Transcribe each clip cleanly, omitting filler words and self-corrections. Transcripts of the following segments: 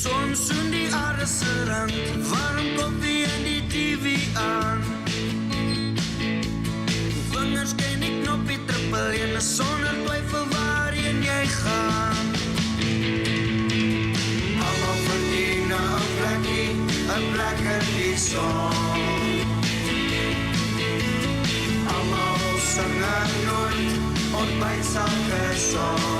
Son soen die aarde se rand, warm koffie en die TV aan. Vingers ken die knoppie trippel en sonder twyfel waarheen jy gaan. Almal verdien 'n plek in die son. Almal sing nooit ontbytsake song.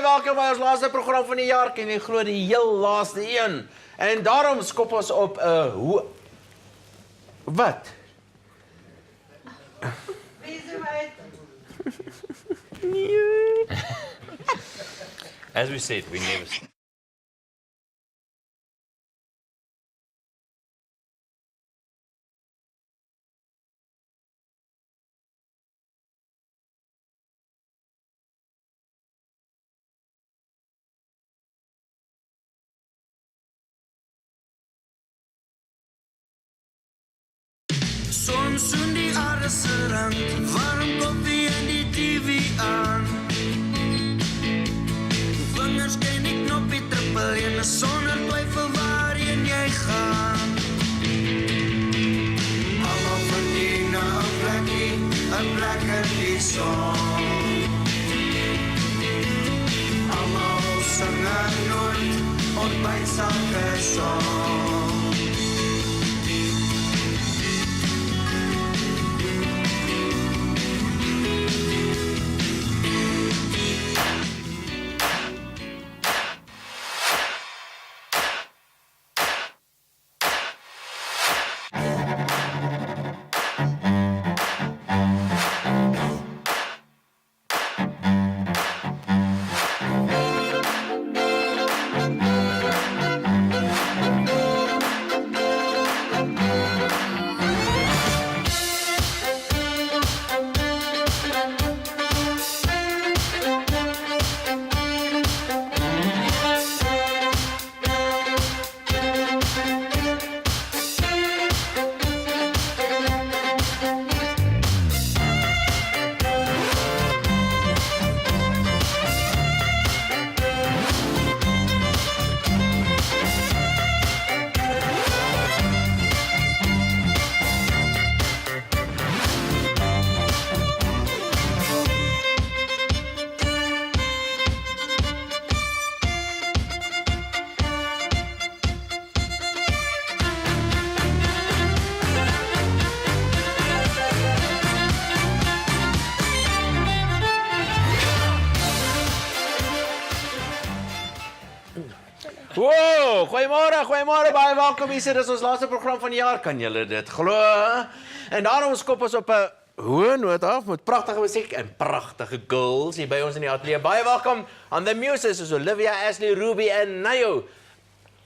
Welkom by ons laaste program van die jaar, en ek glo die heel laaste een. En daarom skop ons op wat? As we said, we never... Son soen die aarde se rand, warm koffie en die TV aan. Vingers ken die knoppie trippel en sonder twyfel waarheen jy gaan. Almal verdien 'n plek in die son. Almal sing nooit ontbytsake song. Wow, goeiemôre, baie welkom hier. Dit is ons laaste program van die jaar, kan julle dit glo? En daarom skop ons op 'n hoë noot af met pragtige musiek en pragtige girls hier by ons in die ateljee. Baie welkom aan the Muses, soos Olivia, Ashley, Ruby en Nayo.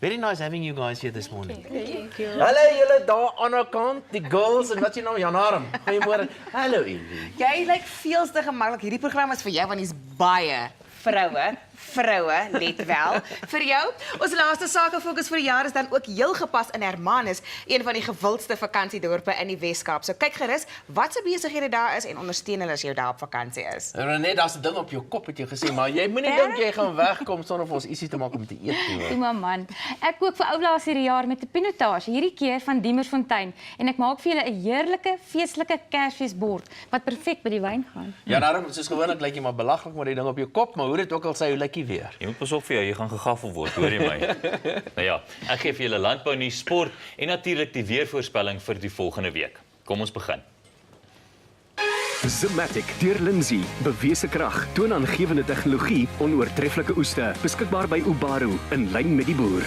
Very nice having you guys here this morning. Thank you. Hallo julle daar aan die kant, die girls en wat jy nou, Jan Arm. Goeiemôre. Hallo Evie. Jy lyk veel te gemaklik. Hierdie program is vir jou want hier's baie vroue vroue, let wel. Vir jou, ons laaste sakefokus vir die jaar is dan ook heel gepas in Hermanus, een van die gewildste vakansiedorpe in die Weskaap. So kyk gerus wat se besighede daar is en ondersteun hulle as jy daar op vakansie is. Net daar's 'n ding op jou kop het jy gesê, maar jy moenie dink jy gaan wegkom sonder vir ons ietsie te maak om te eet nie. Toe man, ek kook vir oulaas hierdie jaar met 'n pinotage, hierdie keer van Diemersfontein en ek maak vir julle 'n heerlike feestelike Kersfeesbord wat perfek by die wyn gaan. Ja, daarom soos gewoonlik lyk jy maar belaglik met die ding op jou kop, maar hoe dit ook al sê, hoe lyk jy weer? Jy moet pas op vir jou, jy gaan gegaffel word, hoor jy my? Nou ja, ek gee vir julle landbou nuus, sport en natuurlik die weervoorspelling vir die volgende week. Kom ons begin. Zematic deur Lindsay, bewese krag, toonaangewende tegnologie, onoortreffelike oeste, beskikbaar by Ubaru in lyn met die boer.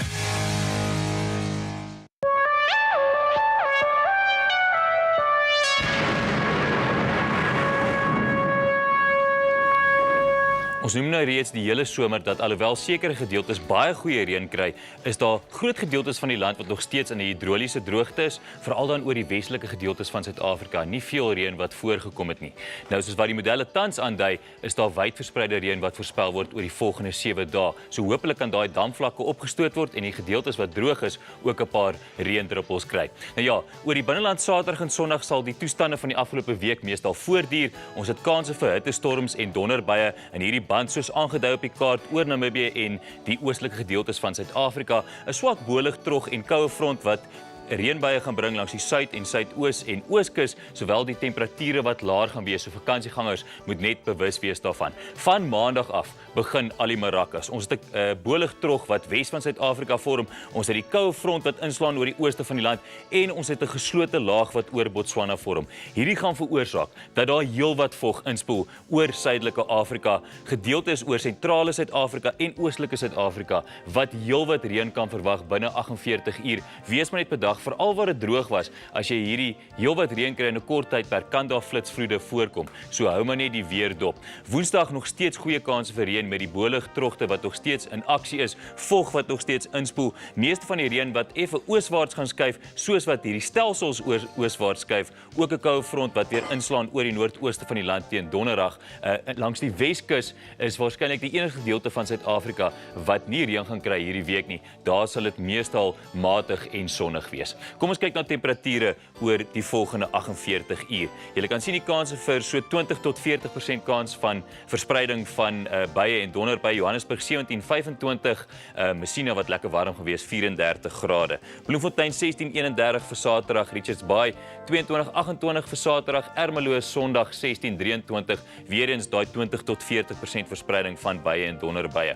Ons noem nou reeds die hele somer dat alhoewel sekere gedeeltes baie goeie reën kry, is daar groot gedeeltes van die land wat nog steeds in 'n hidroliese droogte is, veral dan oor die westelike gedeeltes van Suid-Afrika. Nie veel reën wat voorgekom het nie. Nou soos wat die modelle tans aandui, is daar wyd verspreide reën wat voorspel word oor die volgende 7 dae. So hopelik kan daai damvlakke opgestoot word en die gedeeltes wat droog is ook 'n paar reendruppels kry. Nou ja, oor die binneland Saterdag en Sondag sal die toestande van die afgelope week meestal voortduur. Ons het kanse vir hittestorms en donderbuie in hierdie band soos aangedui op die kaart oor Namibië en die oostelike gedeeltes van Suid-Afrika, 'n swak boligtrog en koue front wat reënbuie gaan bring langs die suid- en suidoos en ooskus, sowel die temperature wat laer gaan wees, so vakansiegangers moet net bewus wees daarvan. Van maandag af begin al die marakas. Ons het 'n boligtrog wat wes van Suid-Afrika vorm, ons het die koue front wat inslaan oor die ooste van die land en ons het 'n geslote laag wat oor Botswana vorm. Hierdie gaan veroorsaak dat daar heelwat vog inspoel oor suidelike Afrika, gedeeltes oor sentrale Suid-Afrika en oostelike Suid-Afrika, wat heelwat reën kan verwag binne 48 uur. Wees maar net bedag, veral waar dit droog was, as jy hierdie heelwat reën kry in 'n kort tydperk, kan daar flitsvloede voorkom. So hou maar net die weer dop. Woensdag nog steeds goeie kanse vir reën met die boligtrogte wat nog steeds in aksie is, vog wat nog steeds inspoel. Meeste van die reën wat effe ooswaarts gaan skuif, soos wat hierdie stelsels ooswaarts skuif, ook 'n koue front wat weer inslaan oor die noordooste van die land teen donderdag. Langs die Weskus is waarskynlik die enigste gedeelte van Suid-Afrika wat nie reën gaan kry hierdie week nie. Daar sal dit meestal matig en sonnig wees. Kom ons kyk na temperature oor die volgende 48 uur. Jy kan sien die kanse vir so 20 tot 40% kans van verspreiding van buie en donder by Johannesburg 17-25, Messina wat lekker warm gewees 34 grade. Bloemfontein 16-31 vir Saterdag, Richards Bay 22-28 vir Saterdag, Ermelo Sondag 16-23, weer eens daai 20 tot 40% verspreiding van buie en donderbuie.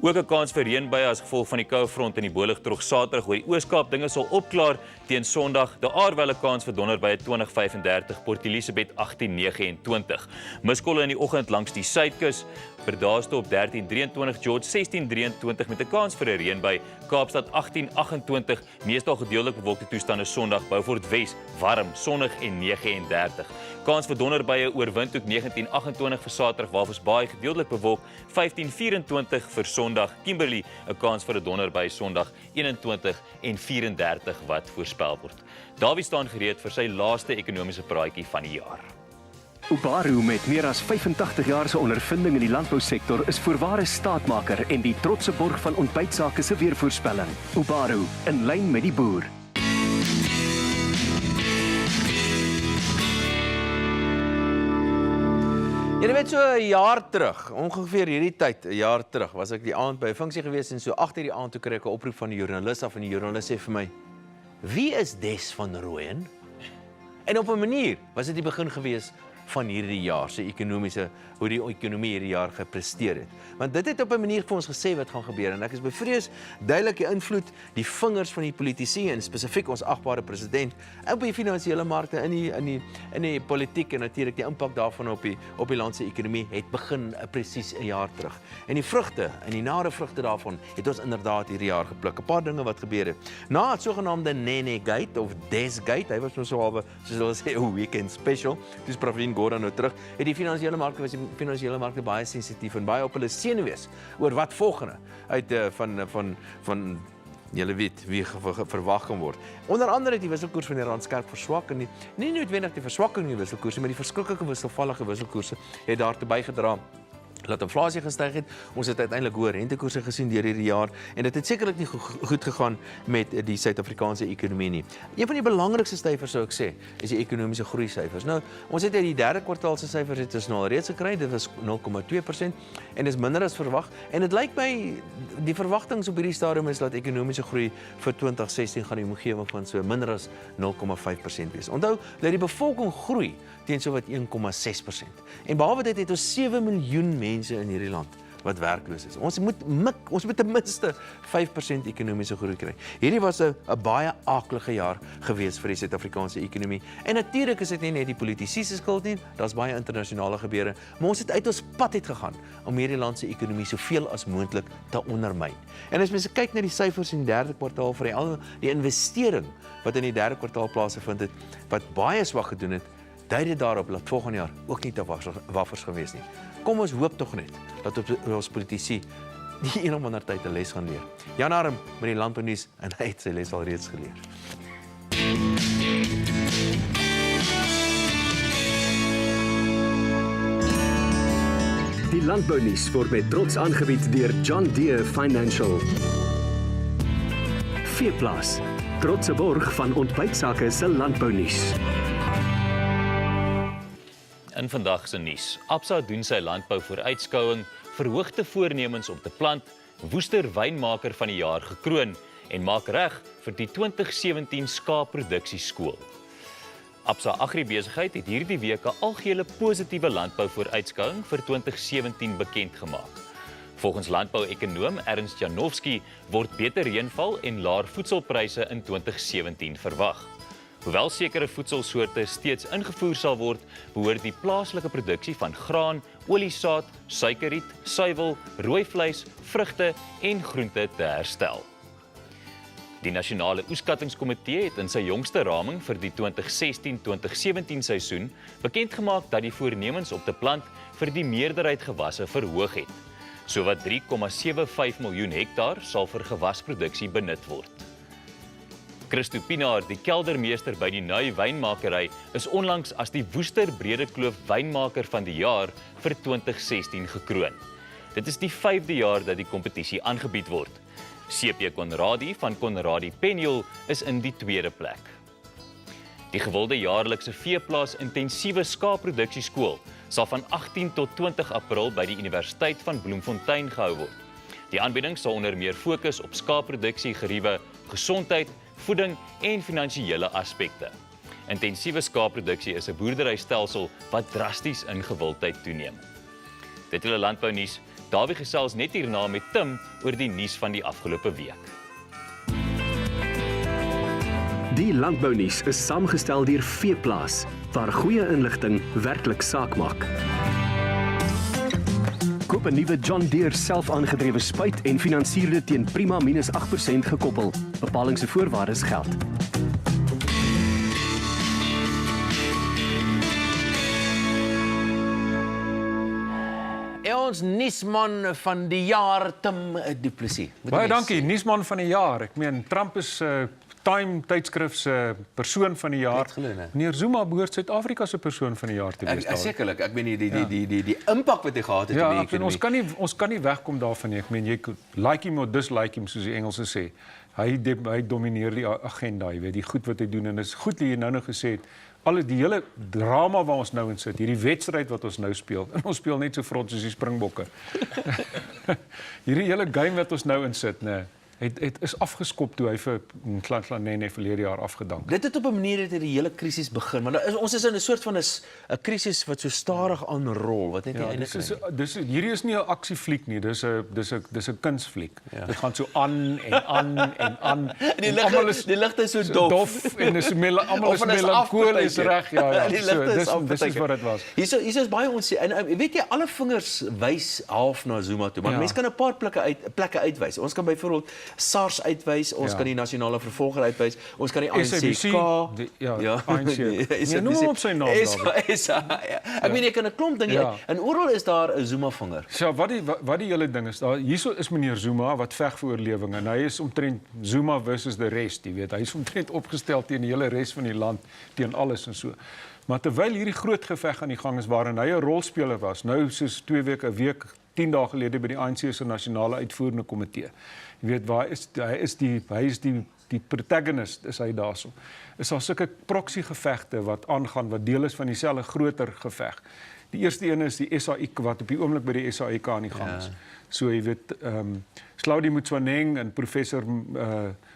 Ook 'n kans vir reënbuie as gevolg van die koue front en die boligtrog Saterdag oor die Ooskaap. Dinge sal opklaar teen Sondag. Daar wel 'n kans vir donderbuie 20-35, Port Elizabeth 18-29. Miskolle in die oggend langs die suidkus, Bredasdorp 13-23, George 16-23 met 'n kans vir 'n reënbui. Kaapstad 18-28, meestal gedeeltelik bewolkte toestande Sondag. Beaufort Wes warm, sonnig en 39. Kans vir donderbuie oor Windhoek 19-28 vir Saterdag, Walvis Bay gedeeltelik bewolk 15-24 vir Sondag. Kimberley 'n kans vir 'n donderbui Sondag 21 en 34 wat voorspel word. Dawie staan gereed vir sy laaste ekonomiese praatjie van die jaar. Ubaru met meer as 85 jaar se ondervinding in die landbousektor is voorware staatmaker en die trotse borg van Ontbytsake se weervoorspelling. Ubaru, in lyn met die boer. Jy weet so 'n jaar terug, ongeveer hierdie tyd, 'n jaar terug, was ek die aand by 'n funksie gewees en so agter die aand toe kry ek 'n oproep van die joernalis af en die joernalis sê vir my: "Wie is Des van Rooyen?" En op 'n manier was dit die begin gewees van hierdie jaar se ekonomiese, hoe die ekonomie hierdie jaar gepresteer het. Want dit het op 'n manier vir ons gesê wat gaan gebeur en ek is bevrees duidelik die invloed, die vingers van die politici en spesifiek ons agbare president op die finansiële markte in die politiek en natuurlik die impak daarvan op die land se ekonomie het begin presies 'n jaar terug. En die vrugte en die nare vrugte daarvan het ons inderdaad hierdie jaar gepluk. 'n Paar dinge wat gebeur het. Na het sogenaamde Nene Gate of Des Gate, hy was nou so halwe soos hulle sê 'n weekend special. Dis Pravin Gordhan nou terug. Het die finansiële markte baie sensitief en baie op hulle senuwees oor wat volgende uit van julle weet wie verwag kan word. Onder andere het die wisselkoers van die rand skerp verswak en nie noodwendig die verswakking in die wisselkoers, maar die verskriklike wisselvallige wisselkoerse het daartoe bygedra dat inflasie gestyg het. Ons het uiteindelik hoë rentekoerse gesien deur hierdie jaar en dit het sekerlik nie goed gegaan met die Suid-Afrikaanse ekonomie nie. Een van die belangrikste syfers sou ek sê, is die ekonomiese groei syfers. Nou, ons het uit die derde kwartaal se syfers het ons nou al reeds gekry, dit was 0,2% en dis minder as verwag en dit lyk my die verwagtinge op hierdie stadium is dat ekonomiese groei vir 2016 gaan die omgewing van so minder as 0,5% wees. Onthou dat die bevolking groei teen so wat 1,6%. En behalwe dit het ons 7 miljoen mense in hierdie land wat werkloos is. Ons moet ten minste 5% ekonomiese groei kry. Hierdie was 'n baie aaklige jaar gewees vir die Suid-Afrikaanse ekonomie. En natuurlik is dit nie net die politici se skuld nie, daar's baie internasionale gebeure, maar ons het uit ons pad uit gegaan om hierdie land se ekonomie soveel as moontlik te ondermyn. En as mense kyk na die syfers in die derde kwartaal vir die investering wat in die derde kwartaal plaasgevind het, wat baie swak gedoen het, dui dit daarop dat volgende jaar ook nie te waffers gewees nie. Kom ons hoop tog net dat ons politici die een of ander tyd 'n les gaan leer. Jan Arm met die landbounuus en hy het sy les al reeds geleer. Die landbounuus word met trots aangebied deur John Deere Financial. Veeplaas, trotse borg van Ontbytsake se landbounuus. In vandag se nuus. Absa doen sy landbou-vooruitskouing, verhoogde voornemens om te plant, Woester wynmaker van die jaar gekroon en maak reg vir die 2017 skaapproduksieskool. Absa Agribesigheid het hierdie week 'n algehele positiewe landbou-vooruitskouing vir 2017 bekend gemaak. Volgens landbou-ekonoom Ernst Janowski word beter reënval en laer voedselpryse in 2017 verwag. Hoewel sekere voedselsoorte steeds ingevoer sal word, behoort die plaaslike produksie van graan, oliesaad, suikerriet, suiwel, rooi vleis, vrugte en groente te herstel. Die Nasionale Oeskattingskomitee het in sy jongste raming vir die 2016-2017 seisoen bekend gemaak dat die voornemens op te plant vir die meerderheid gewasse verhoog het. Sowat 3,75 miljoen hektaar sal vir gewasproduksie benut word. Christo Pinaar, die keldermeester by die Nui wynmakery, is onlangs as die Woester Bredekloof wynmaker van die jaar vir 2016 gekroon. Dit is die 5de jaar dat die kompetisie aangebied word. CP Conradie van Conradie Penjol is in die 2de plek. Die gewilde jaarlikse veeplaas intensiewe skaapproduksieskool sal van 18 tot 20 April by die Universiteit van Bloemfontein gehou word. Die aanbieding sal onder meer fokus op skaapproduksie geriewe, gesondheid, voeding en finansiële aspekte. Intensiewe skaapproduksie is 'n boerderystelsel wat drasties in gewildheid toeneem. Dit is 'n landbounuus. Dawie gesels net hierna met Tim oor die nuus van die afgelope week. Die landbounuus is saamgestel deur Veeplaas, waar goeie inligting werklik saak maak. Koop 'n nuwe John Deere self-aangedrewe spuit en finansier dit teen prima minus 8% gekoppel. Bepalings en voorwaardes geld. Ons nuusman van die jaar, Tim Du Plessis. Baie dankie, nuusman van die jaar. Ek meen, Trump is Time tydskrif se persoon van die jaar. Meneer Zuma behoort Suid-Afrika se persoon van die jaar te wees. Sekerlik, ek meen die impak wat hy gehad het op die ekonomie. Ons kan nie wegkom daarvan nie. Ek meen jy like hom of dislike hom soos die Engelse sê. Hy domineer die agenda, jy weet, die goed wat hy doen en dit is goed dat jy nou gesê het. Die hele drama waar ons nou in sit, hierdie wedstryd wat ons nou speel, en ons speel net so vrot soos die Springbokke. Hierdie hele game wat ons nou in sit, het is afgeskop toe hy vir Nklanhlanene verlede jaar afgedank. Dit het op 'n manier die hele krisis begin, maar ons is in 'n soort van 'n krisis wat so stadig aanrol, wat net nie einde kry. Hierdie is nie 'n aksiefliek nie, dis 'n kunsfliek. Ja. Dit gaan so aan en aan en aan. Die ligte is so dof en almal is melankolies reg, ja. Dis wat dit was. Hier is baie en weet jy, alle vingers wys half na Zuma toe, maar mense kan 'n paar plekke uitwys. Ons kan byvoorbeeld SARS uitwys, ons kan die nasionale vervolger uitwys, ons kan die SABC, ANC, ANC. Nee, noem hom op sy naam, Ek meen, jy kan 'n klomp dinge, en oral is daar 'n Zuma-vinger. So, wat die hele ding is, hierso is meneer Zuma wat veg vir oorlewing en hy is omtrent Zuma versus the rest, jy weet. Hy is omtrent opgestel teen die hele res van die land, teen alles en so. Maar terwyl hierdie groot geveg aan die gang is waarin hy 'n rolspeler was, nou soos 10 dae gelede by die ANC se nasionale uitvoerende komitee. Jy weet waar hy is die protagonist is hy daarso. Is daar sulke proxy gevegte wat aangaan wat deel is van dieselfde groter geveg. Die eerste een is die SAIK wat op die oomblik by die SAIK aan die gang is. So jy weet Slaudi Motsoeneng en professor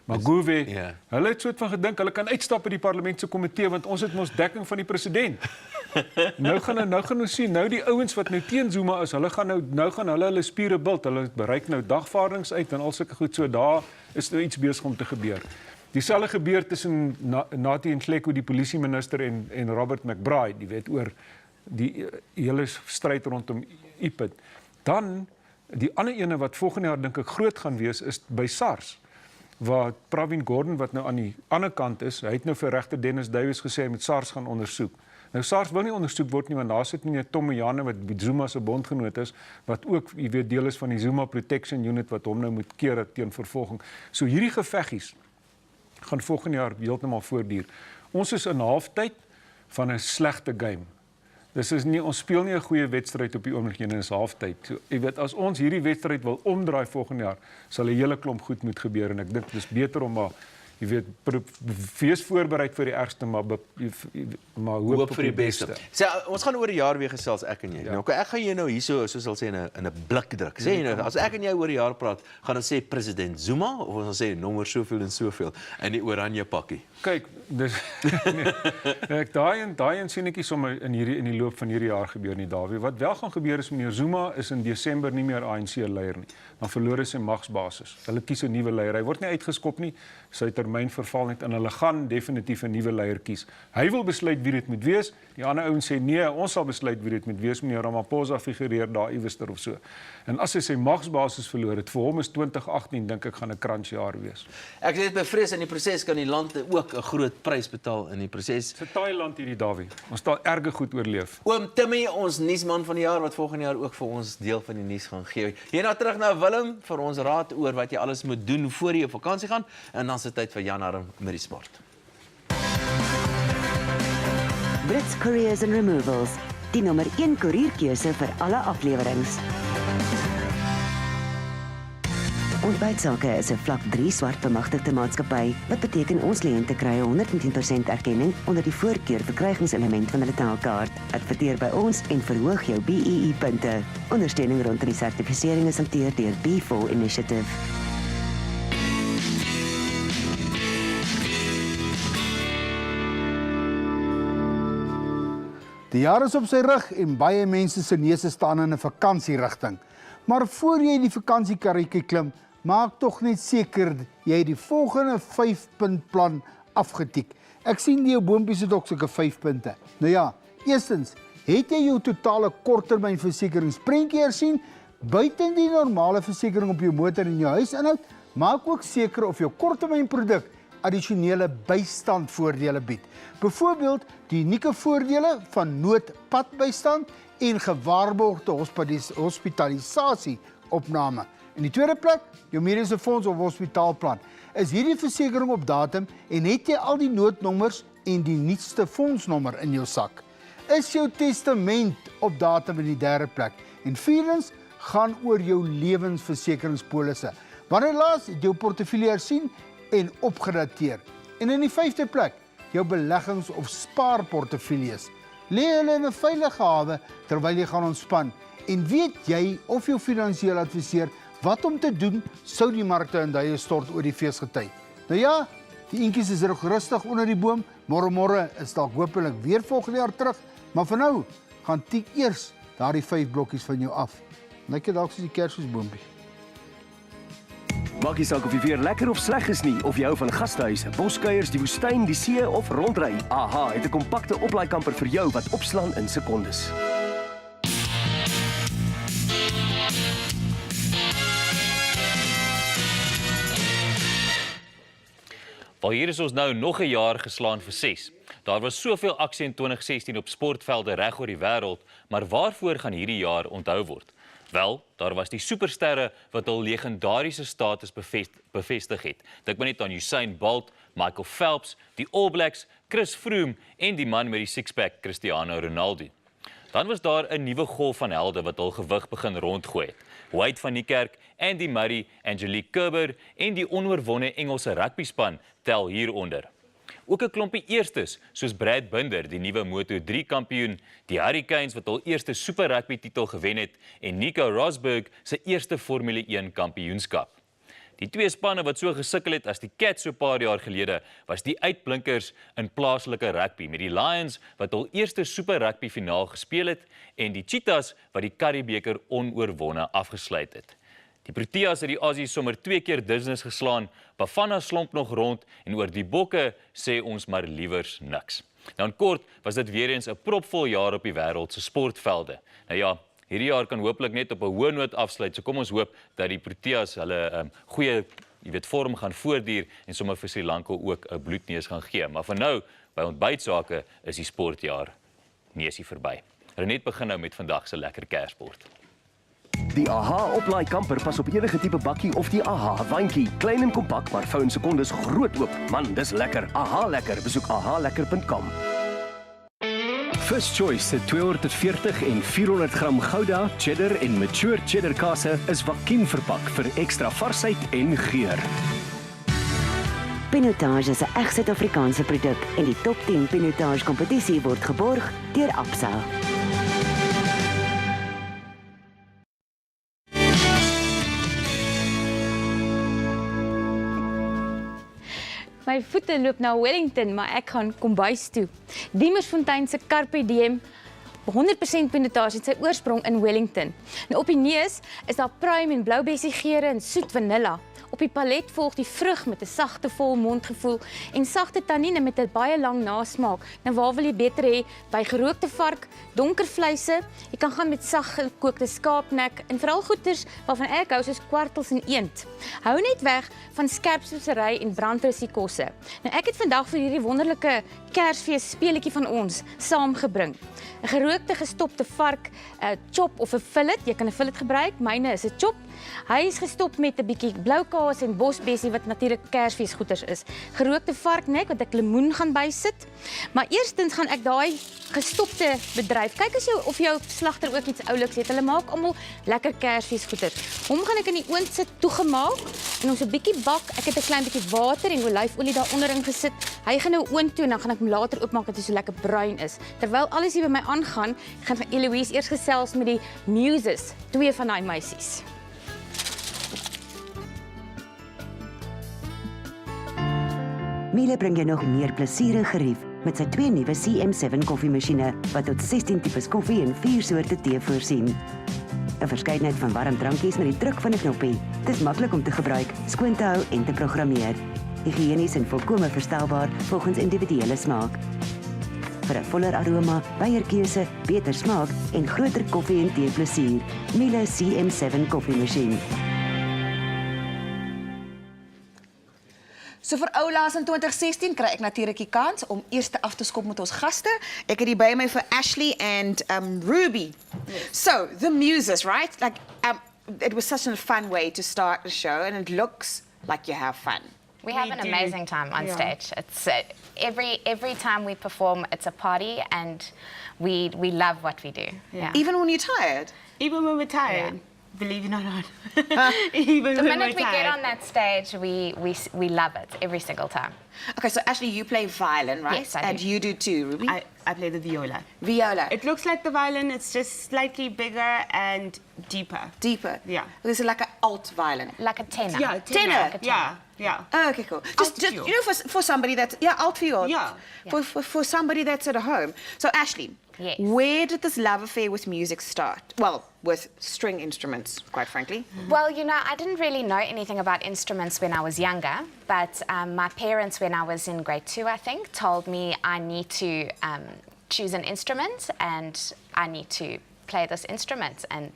Magube, hulle het soort van gedink hulle kan uitstap by die parlement se komitee want ons het mos dekking van die president. Nou gaan ons sien, nou die ouens wat nou teen Zuma is, hulle gaan hulle spiere bult, hulle bereik nou dagvaardings uit en al sulke goed, so daar is nou iets besig om te gebeur. Dieselfde gebeur tussen Nathi Nhleko, die polisieminister en Robert McBride, die weet oor die hele stryd rondom IPID. Dan die ander ene wat volgende jaar dink ek groot gaan wees is by SARS. Waar Pravin Gordhan wat nou aan die ander kant is, hy het nou vir regter Dennis Davies gesê hy moet SARS gaan ondersoek. Nou SARS wil nie ondersoek word nie want daar sit meneer Tom Mojane wat Zuma se bondgenoot is wat ook jy weet deel is van die Zuma Protection Unit wat hom nou moet keer teen vervolging. So hierdie geveggies gaan volgende jaar heeltemal voortduur. Ons is in halftyd van 'n slegte game. Ons speel nie 'n goeie wedstryd op die oomblik nie, is halftyd. So, jy weet, as ons hierdie wedstryd wil omdraai volgende jaar, sal 'n hele klomp goed moet gebeur en ek dink dis beter om maar jy weet wees voorbereid vir die ergste maar hoop vir die beste. Sê ons gaan oor die jaar weer gesels ek en jy. Nou ek gaan jou nou hierso soos sal sê in 'n blik druk. Sê jy nou as ek en jy oor die jaar praat, gaan ons sê president Zuma of ons sê nommer soveel en soveel in die oranje pakkie. Kyk, dis ek daai en sienetjie sommer in die loop van hierdie jaar gebeur nie Dawie. Wat wel gaan gebeur is meneer Zuma is in Desember nie meer ANC leier nie. Dan verloor hy sy magsbasis. Hulle kies 'n nuwe leier. Hy word nie uitgeskop nie. Sy termyn verval net en hulle gaan definitief 'n nuwe leier kies. Hy wil besluit wie dit moet wees. Die ander ouens sê nee, ons sal besluit wie dit moet wees. Meneer Ramaphosa figureer daar iewester of so. En as hy sy magsbasis verloor het, vir hom is 2018 dink ek gaan 'n crunch jaar wees. Ek is net bevrees in die proses kan die land ook 'n groot prys betaal in die proses. Dis 'n taai land hierdie Dawie. Ons het al erge goed oorleef. Oom Timmy, ons nuusman van die jaar wat volgende jaar ook vir ons deel van die nuus gaan gee. Hierna terug na Willem vir ons raad oor wat jy alles moet doen voor jy op vakansie gaan en dan se tyd vir Jan Arm met die sport. Brits Couriers and Removals, die nommer 1 koerierkeuse vir alle afleweringe. Ontbytsake is 'n vlak 3 swart bemagtigde maatskappy wat beteken ons kliënte kry 110% erkenning onder die voorkeur verkrygingselement van hulle taalkaart. Adverteer by ons en verhoog jou BEE punte. Ondersteuning rondom die sertifisering is hanteer deur B4 Initiative. Die jaar is op sy rug en baie mense se neuse staan in 'n vakansierigting. Maar voor jy die vakansiekarretjie klim, maak tog net seker jy die volgende 5-punt plan afgetik. Ek sien die jou boontjies het ook sulke 5 punte. Nou ja, eerstens, het jy jou totale korttermynversekeringsprentjie hersien? Buiten die normale versekering op jou motor en jou huisinhoud, maak ook seker of jou korttermynproduk addisionele bystandvoordele bied. Byvoorbeeld die unieke voordele van noodpadbystand en gewaarborgde hospitalisasieopname. In die tweede plek, jou mediese fonds of hospitaalplan. Is hierdie versekering op datum en het jy al die noodnommers en die nuutste fondsnommer in jou sak? Is jou testament op datum in die derde plek? En vierdens, gaan oor jou lewensversekeringspolisse. Wanneer laas het jou portefeulje hersien en opgedateer? En in die vyfde plek, jou beleggings- of spaarportefeuilles. Lê hulle in 'n veilige hawe terwyl jy gaan ontspan en weet jy of jou finansiële adviseur wat om te doen sou die markte in duie stort oor die feesgety. Nou ja, die eentjies is rustig onder die boom, môre is dalk hopelik weer volgende jaar terug, maar vir nou gaan tik eers daardie 5 blokkies van jou af. Lyk dit dalk soos die Kersfeesboompie. Maak nie saak of jy weer lekker of sleg is nie, of jy hou van gastehuise, boskuiers, die woestyn, die see of rondry. AHA het 'n kompakte oplaaikamper vir jou wat opslaan in sekondes. Waar hier is ons nou nog 'n jaar geslaan vir 6. Daar was soveel aksie in 2016 op sportvelde reg oor die wêreld, maar waarvoor gaan hierdie jaar onthou word? Wel, daar was die supersterre wat hul legendariese status bevestig het. Dink maar net aan Usain Bolt, Michael Phelps, die All Blacks, Chris Froome en die man met die sixpack Cristiano Ronaldo. Dan was daar 'n nuwe golf van helde wat hul gewig begin rondgooi het. Wade van Niekerk, Andy Murray, Angelique Kerber en die onoorwonde Engelse rugbyspan tel hieronder. Ook 'n klompie eerstes, soos Brad Binder, die nuwe Moto3 kampioen, die Hurricanes wat hul eerste Super Rugby titel gewen het en Nico Rosberg se eerste Formule 1 kampioenskap. Die twee spanne wat so gesukkel het as die Cats so 'n paar jaar gelede, was die uitblinkers in plaaslike rugby met die Lions wat hul eerste Super Rugby finaal gespeel het en die Cheetahs wat die Currie-beker onoorwonde afgesluit het. Die Proteas het die Aussies sommer 2 keer Disneys geslaan, Bafana slomp nog rond en oor die Bokke sê ons maar liewers niks. Nou in kort was dit weer eens 'n propvol jaar op die wêreld se sportvelde. Nou ja, hierdie jaar kan hopelik net op 'n hoë noot afsluit. So kom ons hoop dat die Proteas hulle goeie, vorm gaan voortduur en sommer vir Sri Lanka ook 'n bloedneus gaan gee. Maar vir nou, by Ontbytsake is die sportjaar neusie verby. Renet begin nou met vandag se lekker Kersbord. Die AHA oplaai kamper pas op enige tipe bakkie of die AHA wyntjie. Klein en kompak, maar vou in sekondes groot oop. Man, dis lekker. AHA lekker. Besoek ahalekker.com. First Choice se 240 en 400 gram Gouda, cheddar en mature cheddar kasse is vakuumverpak vir ekstra varsheid en geur. Pinotage is 'n reg Suid-Afrikaanse produk en die top 10 Pinotage kompetisie word geborg deur Absa. My voete loop na Wellington, maar ek gaan Kombuis toe. Diemersfontein se Carpe Diem 100% pinotage het sy oorsprong in Wellington. Nou op die neus is daar pruim en bloubessie geure en soet vanilla. Op die palet volg die vrug met 'n sagte vol mondgevoel en sagte tannine met 'n baie lang nasmaak. Nou waar wil jy beter hê? By gerookte vark, donker vleise, jy kan gaan met sag gekookte skaapnek en veral goeters waarvan ek hou soos kwartels en eend. Hou net weg van skerp sosery en brandrusiekosse. Nou ek het vandag vir hierdie wonderlike Kersfees speletjie van ons saamgebring. 'n Gerookte gestopte vark, 'n chop of 'n fillet. Jy kan 'n fillet gebruik, myne is 'n chop. Hy is gestop met 'n bietjie blou kaas en bosbessie wat natuurlik Kersfeesgoeders is. Gerookte varknek wat ek lemoen gaan bysit. Maar eerstens gaan ek daai gestopte bedryf. Kyk as of jou slagter ook iets ouliks het. Hulle maak almal lekker Kersfeesgoeders. Hom gaan ek in die oond sit toegemaak en ons 'n bietjie bak. Ek het 'n klein bietjie water en olyfolie daaronder ingesit. Hy gaan nou oond toe en dan gaan ek hom later oopmaak dat hy so lekker bruin is. Terwyl alles hier by my aangaan, gaan Eloise eers gesels met die Muses, 2 van daai meisies. Miele bring jou nog meer plesier en gerief met sy 2 nuwe CM7 koffiemasjiene wat tot 16 tipes koffie en 4 soorte tee voorsien. 'n Verskeidenheid van warm drankies met die druk van 'n knoppie. Dit is maklik om te gebruik, skoon te hou en te programmeer. Higiënies en volkome verstelbaar volgens individuele smaak. Vir 'n voller aroma, wyeer keuse, beter smaak en groter koffie en tee plesier. Miele CM7 koffiemasjien. So vir oulaas in 2016 kry ek natuurlik die kans om eers af te skop met ons gaste. Ek het hier by my vir Ashley and Ruby. Yes. So, the Muses, right? Like it was such a fun way to start the show and it looks like you have fun. We have an amazing time on stage. It's every time we perform, it's a party, and we love what we do. Yeah. Even when you're tired. Even when we're tired. Yeah. Believe it or not. Even The when minute we we're get tired. on that stage, we love it every single time. Okay, so Ashley, you play violin, right? Yes, I do. And you do too, Ruby? I play the viola. Viola. It looks like the violin, it's just slightly bigger and deeper. Deeper. Yeah. This is like an alt violin. Like a tenor. Yeah, Tenor. Like a tenor. Yeah. Oh, okay, cool. Just viool. you know, for somebody that's alt viool. Yeah. For somebody that's at home. So Ashley, Yes. where did this love affair with music start? Well, with string instruments, quite frankly. Well, you know, I didn't really know anything about instruments when I was younger, but my parents, when I was in grade 2, I think, told me I need to choose an instrument and I need to play this instrument. And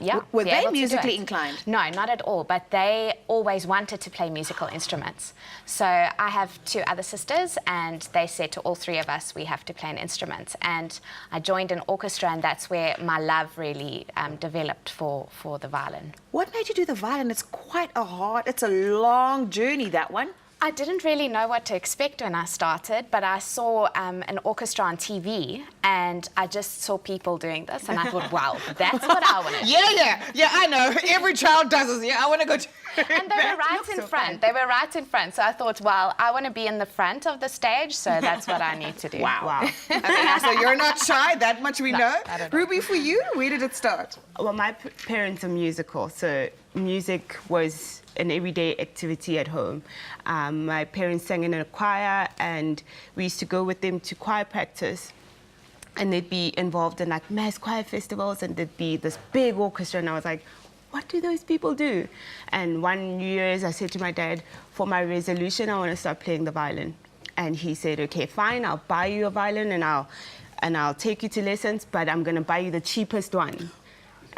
yeah. Were be they able to do musically it. inclined? No, not at all, but they always wanted to play musical instruments. So I have 2 other sisters, and they said to all 3 of us, we have to play an instrument. And I joined an orchestra, and that's where my love really developed for the violin. What made you do the violin? It's a long journey, that one. I didn't really know what to expect when I started, but I saw an orchestra on TV, and I just saw people doing this, and I thought, wow, that's what I want to do. Yeah, I know. Every child does this. Yeah, I want to go to... And they were right in front. They were right in front. So I thought, well, I want to be in the front of the stage, so that's what I need to do. Wow. Okay, so you're not shy, that much we know. I don't know. Ruby, for you, where did it start? Well, my parents are musical, so music was an everyday activity at home. My parents sang in a choir, and we used to go with them to choir practice. And they'd be involved in like mass choir festivals, and there'd be this big orchestra, and I was like, what do those people do? And one New Year's, I said to my dad, for my resolution, I want to start playing the violin. And he said, okay, fine, I'll buy you a violin, and I'll take you to lessons, but I'm going to buy you the cheapest one.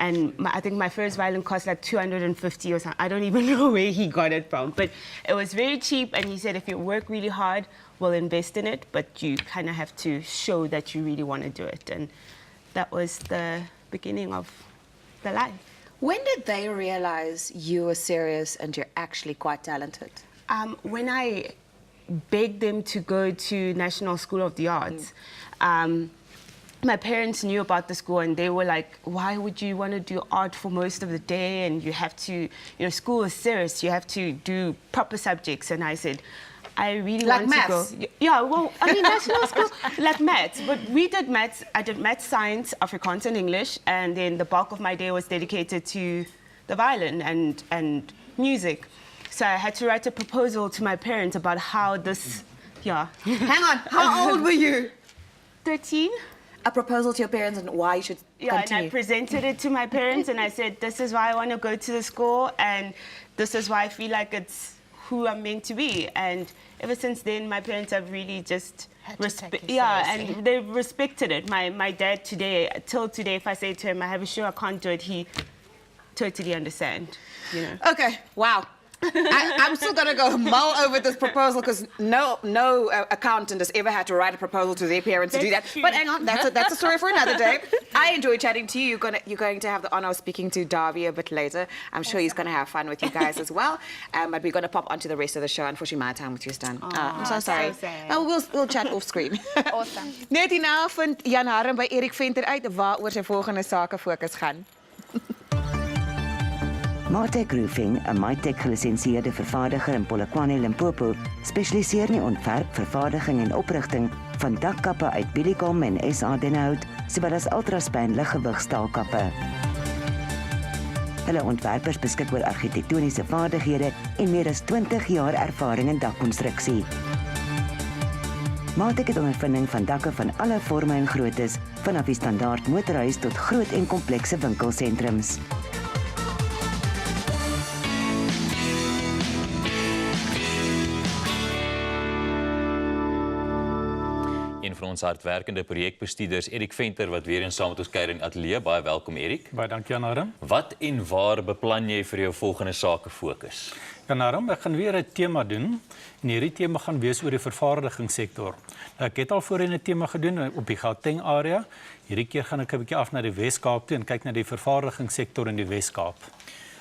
And I think my first violin cost like 250 or something. I don't even know where he got it from, but it was very cheap. And he said, if you work really hard, we'll invest in it, but you kind of have to show that you really want to do it. And that was the beginning of the life. When did they realize you were serious and you're actually quite talented? When I begged them to go to National School of the Arts, my parents knew about the school, and they were like, why would you want to do art for most of the day? And you have to, school is serious. You have to do proper subjects. And I said, I really want to go. Yeah, well, I mean, national school, like maths. But we did maths. I did maths, science, Afrikaans, and English. And then the bulk of my day was dedicated to the violin and music. So I had to write a proposal to my parents about how this, Hang on, how old were you? 13. A proposal to your parents and why you should continue. And I presented it to my parents, and I said, this is why I want to go to the school, and this is why I feel like it's who I'm meant to be. And ever since then, my parents have really just and they respected it. My dad today, till today, if I say to him, I have a show, I can't do it, he totally understands. Okay, wow. I'm still going to go mull over this proposal because no accountant has ever had to write a proposal to their parents to do that. But hang on, that's a story for another day. I enjoy chatting to you. You're going to have the honor of speaking to Darby a bit later. I'm sure he's going to have fun with you guys as well. But we're going to pop onto the rest of the show. Unfortunately, my time with you is done. I'm so sorry. We'll chat off screen. Awesome. Net hierna vind Jan Harm by Erik Venter uit waaroor sy volgende sake fokus gaan. Matek Roofing, 'n Mytek gelisensieerde vervaardiger in Polokwane, Limpopo, spesialiseer in ontwerp, vervaardiging en oprigting van dakkappe uit Bilicom en SA Denhout, sowel as ultraspan liggewigstaalkappe. Hulle ontwerpers beskik oor argitektoniese vaardighede en meer as 20 jaar ervaring in dakkonstruksie. Matek het ondervinding van dakke van alle forme en groottes, vanaf die standaard motorhuis tot groot en komplekse winkelsentrums. Een van ons hardwerkende projekbestuurders, Erik Venter, wat weer eens saam met ons kuier in ateljee. Baie welkom, Erik. Baie dankie, Jan Harm. Wat en waar beplan jy vir jou volgende sake fokus? Jan Harm, ek gaan weer 'n tema doen. En hierdie tema gaan wees oor die vervaardigingssektor. Ek het al voorheen 'n tema gedoen op die Gauteng area. Hierdie keer gaan ek 'n bietjie af na die Wes-Kaap toe en kyk na die vervaardigingssektor in die Wes-Kaap.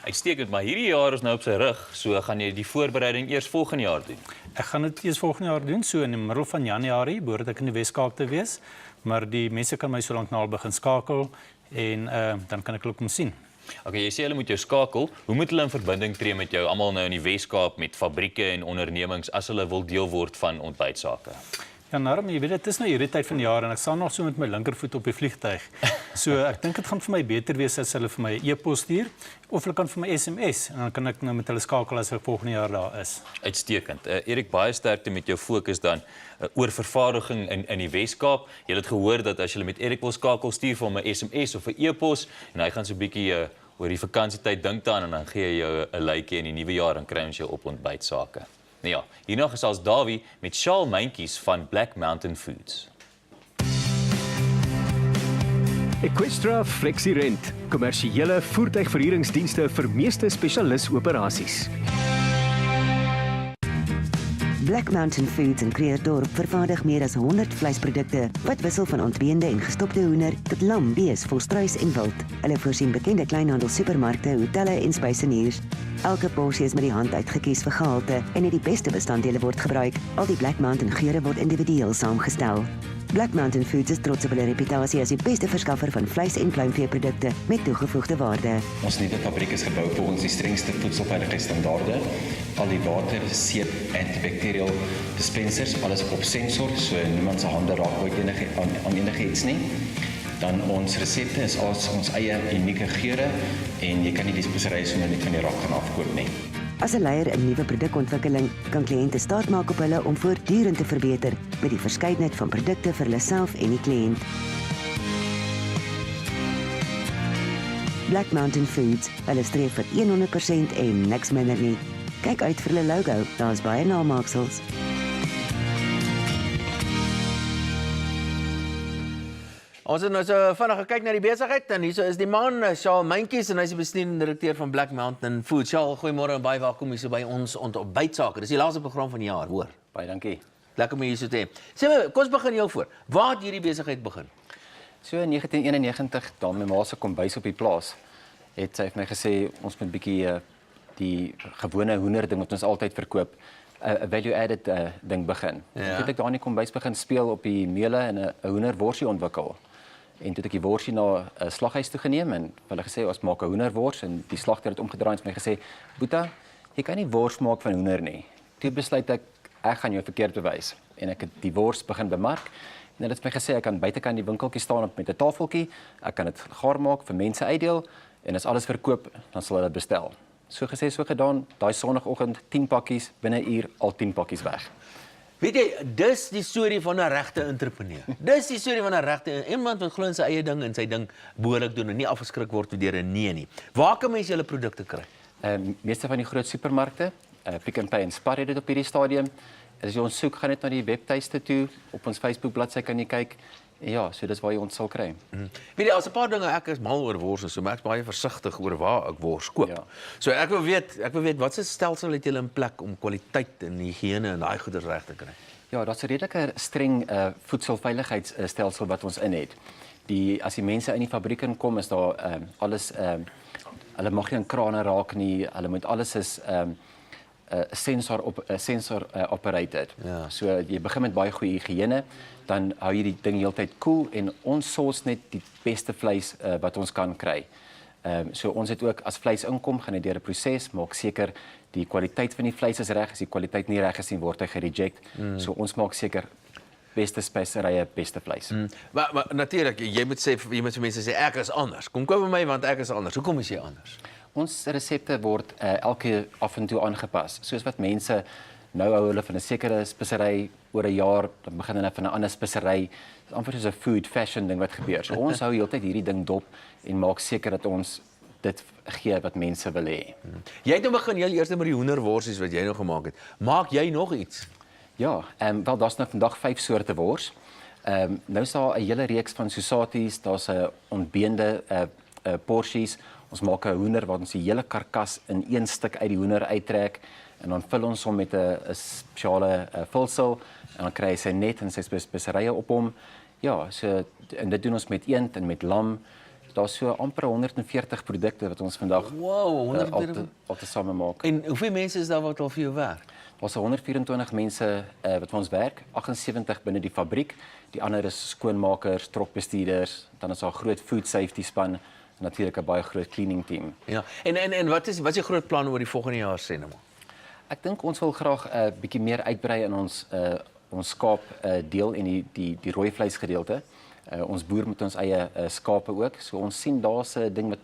Uitstekend, maar hierdie jaar is nou op sy rug, so gaan jy die voorbereiding eers volgende jaar doen. Ek gaan dit eers volgende jaar doen, so in die middel van Januarie, behoort ek in die Wes-Kaap te wees, maar die mense kan my so lank na al begin skakel en dan kan ek hulle kom sien. Okay, jy sê hulle moet jou skakel. Hoe moet hulle in verbinding tree met jou almal nou in die Wes-Kaap met fabrieke en ondernemings as hulle wil deel word van ontbytsake? Ja, Harm, jy weet, dit is nou hierdie tyd van die jaar en ek staan nog so met my linkervoet op die vliegtuig. So ek dink dit gaan vir my beter wees as hulle vir my 'n e-pos stuur of hulle kan vir my SMS en dan kan ek nou met hulle skakel as ek volgende jaar daar is. Uitstekend. Erik, baie sterkte met jou fokus dan oor vervaardiging in die Wes-Kaap. Jy het gehoor dat as jy met Erik wil skakel, stuur vir hom 'n SMS of 'n e-pos en hy gaan so 'n bietjie oor die vakansietyd dink daaraan en dan gee hy jou 'n lykie in die nuwe jaar en kry ons jou op ontbytsake. Nou ja, hierna gesels Davie met Shaal Mentjies van Black Mountain Foods. Equestra FlexiRent, kommersiële voertuigverhuuringsdienste vir meeste spesialisoperasies. Black Mountain Foods in Creerdorp vervaardig meer as 100 vleisprodukte wat wissel van ontbeende en gestopte hoender tot lam, bees, volstruis en wild. Hulle voorsien bekende kleinhandel supermarkte, hotelle en spyseniers. Elke porsie is met die hand uitgekies vir gehalte en net die beste bestanddele word gebruik. Al die Black Mountain geure word individueel saamgestel. Black Mountain Foods is trots op hulle reputasie as die beste verskaffer van vleis- en pluimveeprodukte met toegevoegde waarde. Ons nuwe fabriek is gebou volgens die strengste voedselveiligheidsstandaarde. Al die water, seep, antibacterial dispensers, alles op sensor, so niemand se hande raak ooit aan enigiets nie. Dan ons resepte is ons eie unieke geure en jy kan nie die speserye sommer net van die rak gaan afkoop nie. As 'n leier in nuwe produkontwikkeling kan kliënte staat maak op hulle om voortdurend te verbeter met die verskeidenheid van produkte vir hulle self en die kliënt. Black Mountain Foods, hulle streef vir 100% en niks minder nie. Kyk uit vir hulle logo, daar's baie namaaksels. Ons het nou so vinnig gekyk na die besigheid en hierso is die man, Shaal Myntjies en hy is die bestuurende direkteur van Black Mountain Foods. Shaal, goeiemôre en baie welkom hier so by ons Ontbytsake. Dis die laaste program van die jaar, hoor. Baie dankie. Lekker om hier so te hê. Sê my, kom ons begin jou voor. Waar het hierdie besigheid begin? So in 1991, dan my ma se kombuis op die plaas, het sy vir my gesê ons moet bietjie die gewone hoenderding wat ons altyd verkoop, 'n value-added ding begin. Ja. Toe het ek daar in die kombuis begin speel op die meule en 'n hoenderworsie ontwikkel. En toe het ek die worsie na 'n slaghuis toe geneem en hulle gesê ons maak 'n hoenderwors en die slagter het omgedraai en vir my gesê, "Boeta, jy kan nie wors maak van hoender nie." Toe besluit ek gaan jou verkeerd bewys en ek het die wors begin bemark. En hulle het vir my gesê ek kan buitekant die winkeltjie staan op met 'n tafeltjie, ek kan dit gaar maak vir mense uitdeel en as alles verkoop, dan sal hulle bestel. So gesê, so gedaan, daai sonoggend 10 pakkies, binne 'n uur al 10 pakkies weg. Weet jy, dis die storie van 'n regte entrepreneur. Dis die storie van 'n regte iemand wat glo in sy eie ding en sy ding behoorlik doen en nie afgeskrik word deur 'n nee nie. Waar kan mense julle produkte kry? Meeste van die groot supermarkte, Pick n Pay en Spar het dit op hierdie stadium. As jy ons soek, gaan net na die webtuiste toe, op ons Facebook bladsy kan jy kyk. Ja, so dis waar jy ons sal kry. Weet jy, as 'n paar dinge, ek is mal oor wors, so maar ek's baie versigtig oor waar ek wors koop. Ja. So ek wil weet wat se stelsel het julle in plek om kwaliteit en higiëne en daai goeders reg te kry? Ja, daar's 'n redelike streng voedselveiligheidsstelsel wat ons in het. As die mense in die fabriek inkom, is daar alles hulle mag nie aan krane raak nie, hulle moet alles is sensor operated. Ja. So jy begin met baie goeie higiëne, dan hou jy die ding heeltyd koel en ons source net die beste vleis wat ons kan kry. So ons het ook as vleis inkom, gaan dit deur 'n proses, maak seker die kwaliteit van die vleis is reg, as die kwaliteit nie reg is nie, word hy gereject. So ons maak seker beste speserye, beste vleis. Maar natuurlik, jy moet vir mense sê ek is anders. Kom koop by my want ek is anders. Hoekom is jy anders? Ons resepte word elke af en toe aangepas. Soos wat mense nou hou hulle van 'n sekere spesery oor 'n jaar, dan begin hulle van 'n ander spesery. Dit is amper soos 'n food fashion ding wat gebeur. So ons hou heeltyd hierdie ding dop en maak seker dat ons dit gee wat mense wil hê. Jy het nou begin heel eers met die hoenderworsies wat jy nou gemaak het. Maak jy nog iets? Ja, wel daar's nou vandag 5 soorte wors. Nou is daar 'n hele reeks van sausaties, daar's 'n ontbeende porsies. Ons maak 'n hoender waar ons die hele karkas in een stuk uit die hoender uittrek en dan vul ons hom met 'n spesiale vulsel en dan kry jy sy net en sy speserye op hom. Ja, so en dit doen ons met eend en met lam. Daar's so amper 140 produkte wat ons vandag al tesame maak. En hoeveel mense is daar wat al vir jou werk? Ons het 124 mense wat vir ons werk, 78 binne die fabriek. Die ander is skoonmakers, trokbestuurders, dan is daar 'n groot food safety span. Natuurlik 'n baie groot cleaning team. Ja. En wat is jou groot plan oor die volgende jaar sê nou maar? Ek dink ons wil graag 'n bietjie meer uitbrei in ons skaap deel en die rooi vleis gedeelte. Ons boer met ons eie skape ook. So ons sien daar's 'n ding wat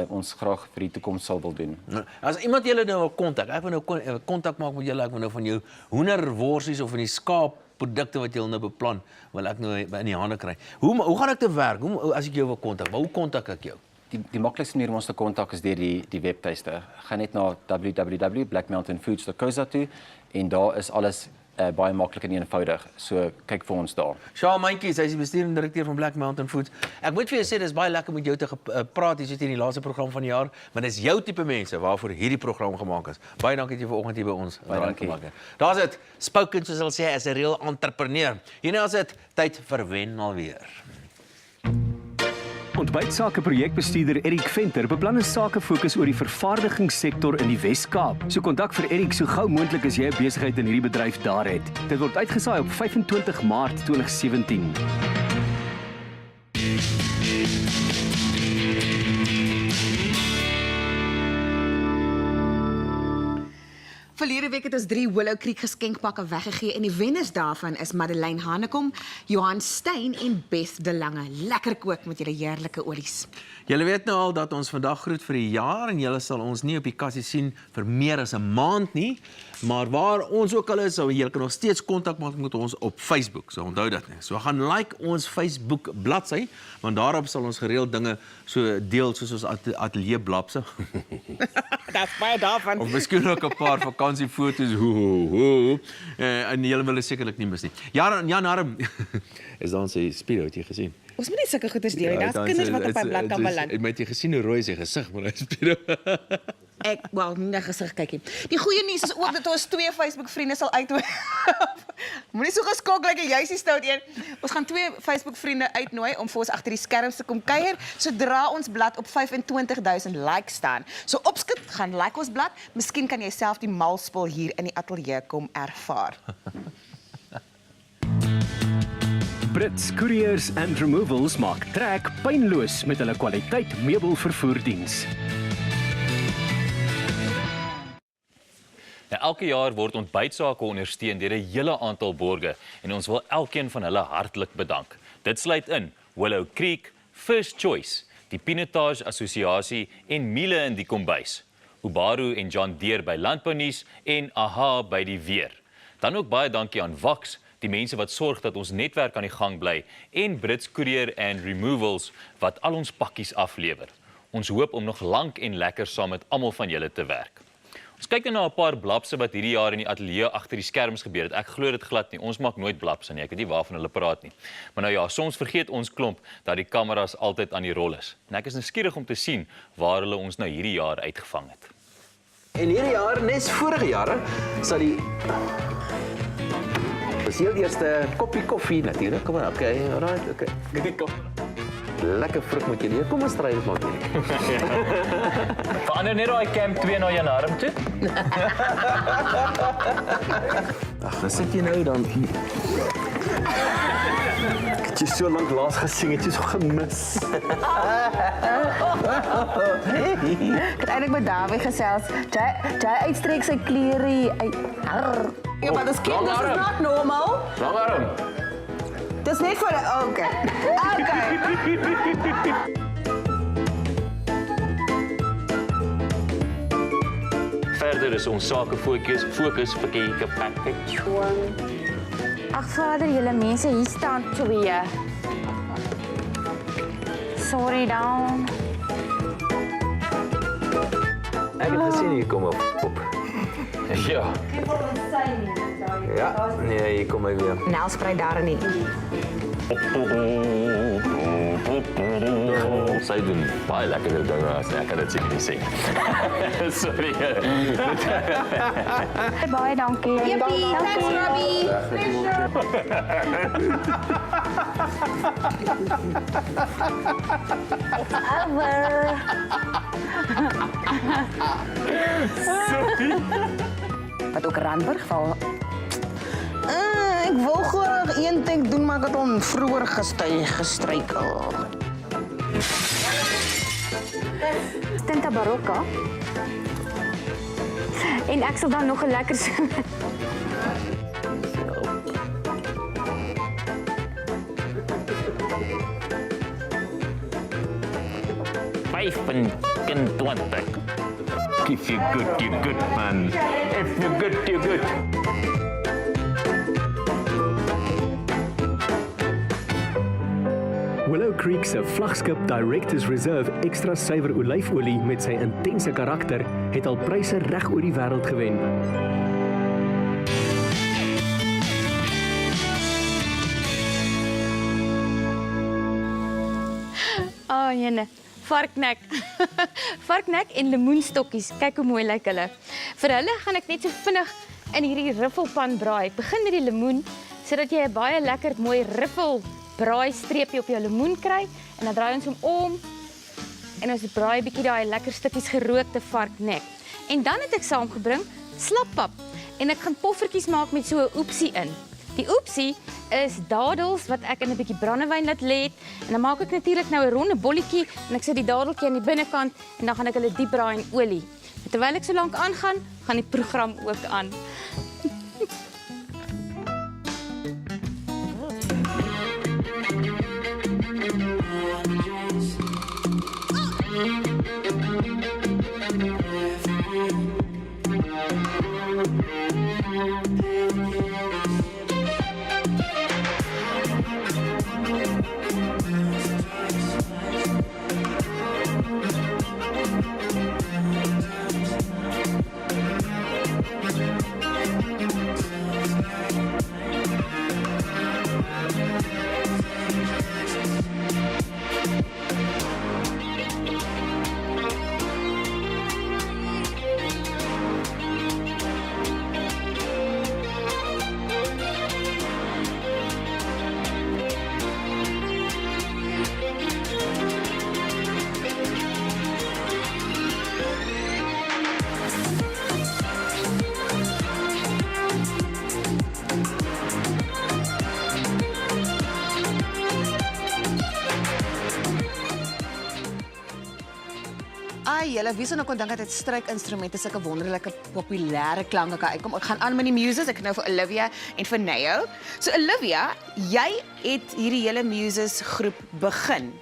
ons graag vir die toekoms sal wil doen. As iemand julle nou wil kontak, ek wil nou kontak maak met julle, ek wil nou van jou hoenderworsies of van die skaapprodukte wat julle nou beplan, wil ek nou in die hande kry. Hoe gaan ek te werk? As ek jou wil kontak, hoe kontak ek jou? Die maklikste manier om ons te kontak is deur die webtuiste. Gaan net na www.blackmountainfoods.co.za toe en daar is alles baie maklik en eenvoudig. So kyk vir ons daar. Shaal Mentjies, hy is die bestuurende direkteur van Black Mountain Foods. Ek moet vir jou sê, dis baie lekker met jou te praat hier in die laaste program van die jaar, maar dis jou tipe mense waarvoor hierdie program gemaak is. Baie dankie dat jy vanoggend hier by ons dankie. gemaak het. Daar's dit, spoken soos hulle sê, as 'n real entrepreneur. Hierna is dit tyd vir wen alweer. Ontbytsake projekbestuurder Erik Venter beplan 'n sakefokus oor die vervaardigingssektor in die Wes-Kaap. So kontak vir Erik so gou moontlik as jy 'n besigheid in hierdie bedryf daar het. Dit word uitgesaai op 25 Maart 2017. Verlede week het ons 3 Willow Creek geskenkpakke weggegee en die wenners daarvan is Madeleine Hanekom, Johan Stein en Beth de Lange. Lekker kook met julle heerlike olies. Julle weet nou al dat ons vandag groet vir die jaar en julle sal ons nie op die kassie sien vir meer as 'n maand nie, maar waar ons ook al is, so julle kan nog steeds kontak maak met ons op Facebook. So onthou dit net. So gaan like ons Facebook bladsy, want daarop sal ons gereeld dinge so deel soos ons ateljee blapse. Daar's baie daarvan. Of miskien ook 'n paar vakansiefoto's. En julle wil dit sekerlik nie mis nie. Jan Harm is dan sy Spiro, het jy gesien? Ons moet nie sulke goeders deel nie. Daar's kinders wat op 'n blad kan beland. Het jy gesien hoe rooi sy gesig maar hy Spiro? Ek wel nie gesig kyk nie. Die goeie nuus is ook dat ons 2 Facebook vriende sal uitnooi. Moenie so geskok like jy's die stout een. Ons gaan 2 Facebook vriende uitnooi om vir ons agter die skerms te kom kuier sodra ons blad op 25,000 likes staan. So opskit, gaan like ons blad. Miskien kan jy self die malspul hier in die ateljee kom ervaar. Brits Couriers and Removals maak trek pynloos met hulle kwaliteit meubelvervoerdiens. Elke jaar word Ontbytsake ondersteun deur 'n hele aantal borge en ons wil elkeen van hulle hartlik bedank. Dit sluit in Willow Creek, First Choice, die Pinotage Assosiasie en Miele in die Kombuis, Ubaru en John Deere by Landbounuus en AHA by die Weer. Dan ook baie dankie aan Wax, die mense wat sorg dat ons netwerk aan die gang bly, en Brits Courier and Removals wat al ons pakkies aflewer. Ons hoop om nog lank en lekker saam met almal van julle te werk. Ons kyk na 'n paar blapse wat hierdie jaar in die ateljee agter die skerms gebeur het. Ek glo dit glad nie. Ons maak nooit blapse nie. Ek weet nie waarvan hulle praat nie. Maar nou ja, soms vergeet ons klomp dat die kameras altyd aan die rol is. En ek is nuuskierig om te sien waar hulle ons nou hierdie jaar uitgevang het. En hierdie jaar, nes vorige jare, sal die dis heel eerste koppie koffie natuurlik. Kom maar, okay, alright, okay. Lekker vrug moet jy nie. Kom ons stry dit maar weer. Verander net daai camp 2 na jou arm toe. Ag, dan sit jy nou dan. Ek het jy so lank laas gesien, het jy so gemis. Ek het eintlik met Dawie gesels. Jy uitstrek sy klere uit. Ja, maar dis kind, dis is not normal. Lang arm. Dis net vir okay. Okay. Verder is ons sake fokus vir die package. Ag vader, julle mense, hier staan 2. Sorry dan. Ek het gesien hier kom op. Ja. Ja, nee, hier kom hy weer. Nel sprei daar nie. Sy doen baie lekker dinge as ek kan dit seker nie sê. Sorry. Baie dankie. Jippie, thanks Robbie. Over. Wat ook Randburg val. Ek wil graag een ding doen, maar ek het hom vroeër gestruikel. Tinta Barocca. En ek sal dan nog 'n lekker If you're good, you're good, man. If you're good, you're good. Willow Creek se vlaggenskap Directors Reserve ekstra suiwer olyfolie met sy intense karakter het al pryse reg oor die wêreld gewen. jene. Varknek. Varknek en lemoenstokkies. Kyk hoe mooi lyk hulle. Vir hulle gaan ek net so vinnig in hierdie riffelpan braai. Ek begin met die lemoen sodat jy 'n baie lekker mooi riffel braai streepie op jou lemoen kry en dan draai ons hom om en ons braai 'n bietjie daai lekker stukkies gerookte varknek. En dan het ek saamgebring slappap en ek gaan poffertjies maak met so 'n oepsie in. Die oepsie is dadels wat ek in 'n bietjie brandewyn laat lê het en dan maak ek natuurlik nou 'n ronde bolletjie en ek sit die dadeltjie aan die binnekant en dan gaan ek hulle diep braai in olie. En terwyl ek so lank aangaan, gaan die program ook aan. Julle wie sou nou kon dink dat dit strykinstrumente sulke wonderlike populêre klanke kan uitkom. Ek gaan aan met die Muses. Ek het nou vir Olivia en vir Neo. So Olivia, jy het hierdie hele Muses groep begin.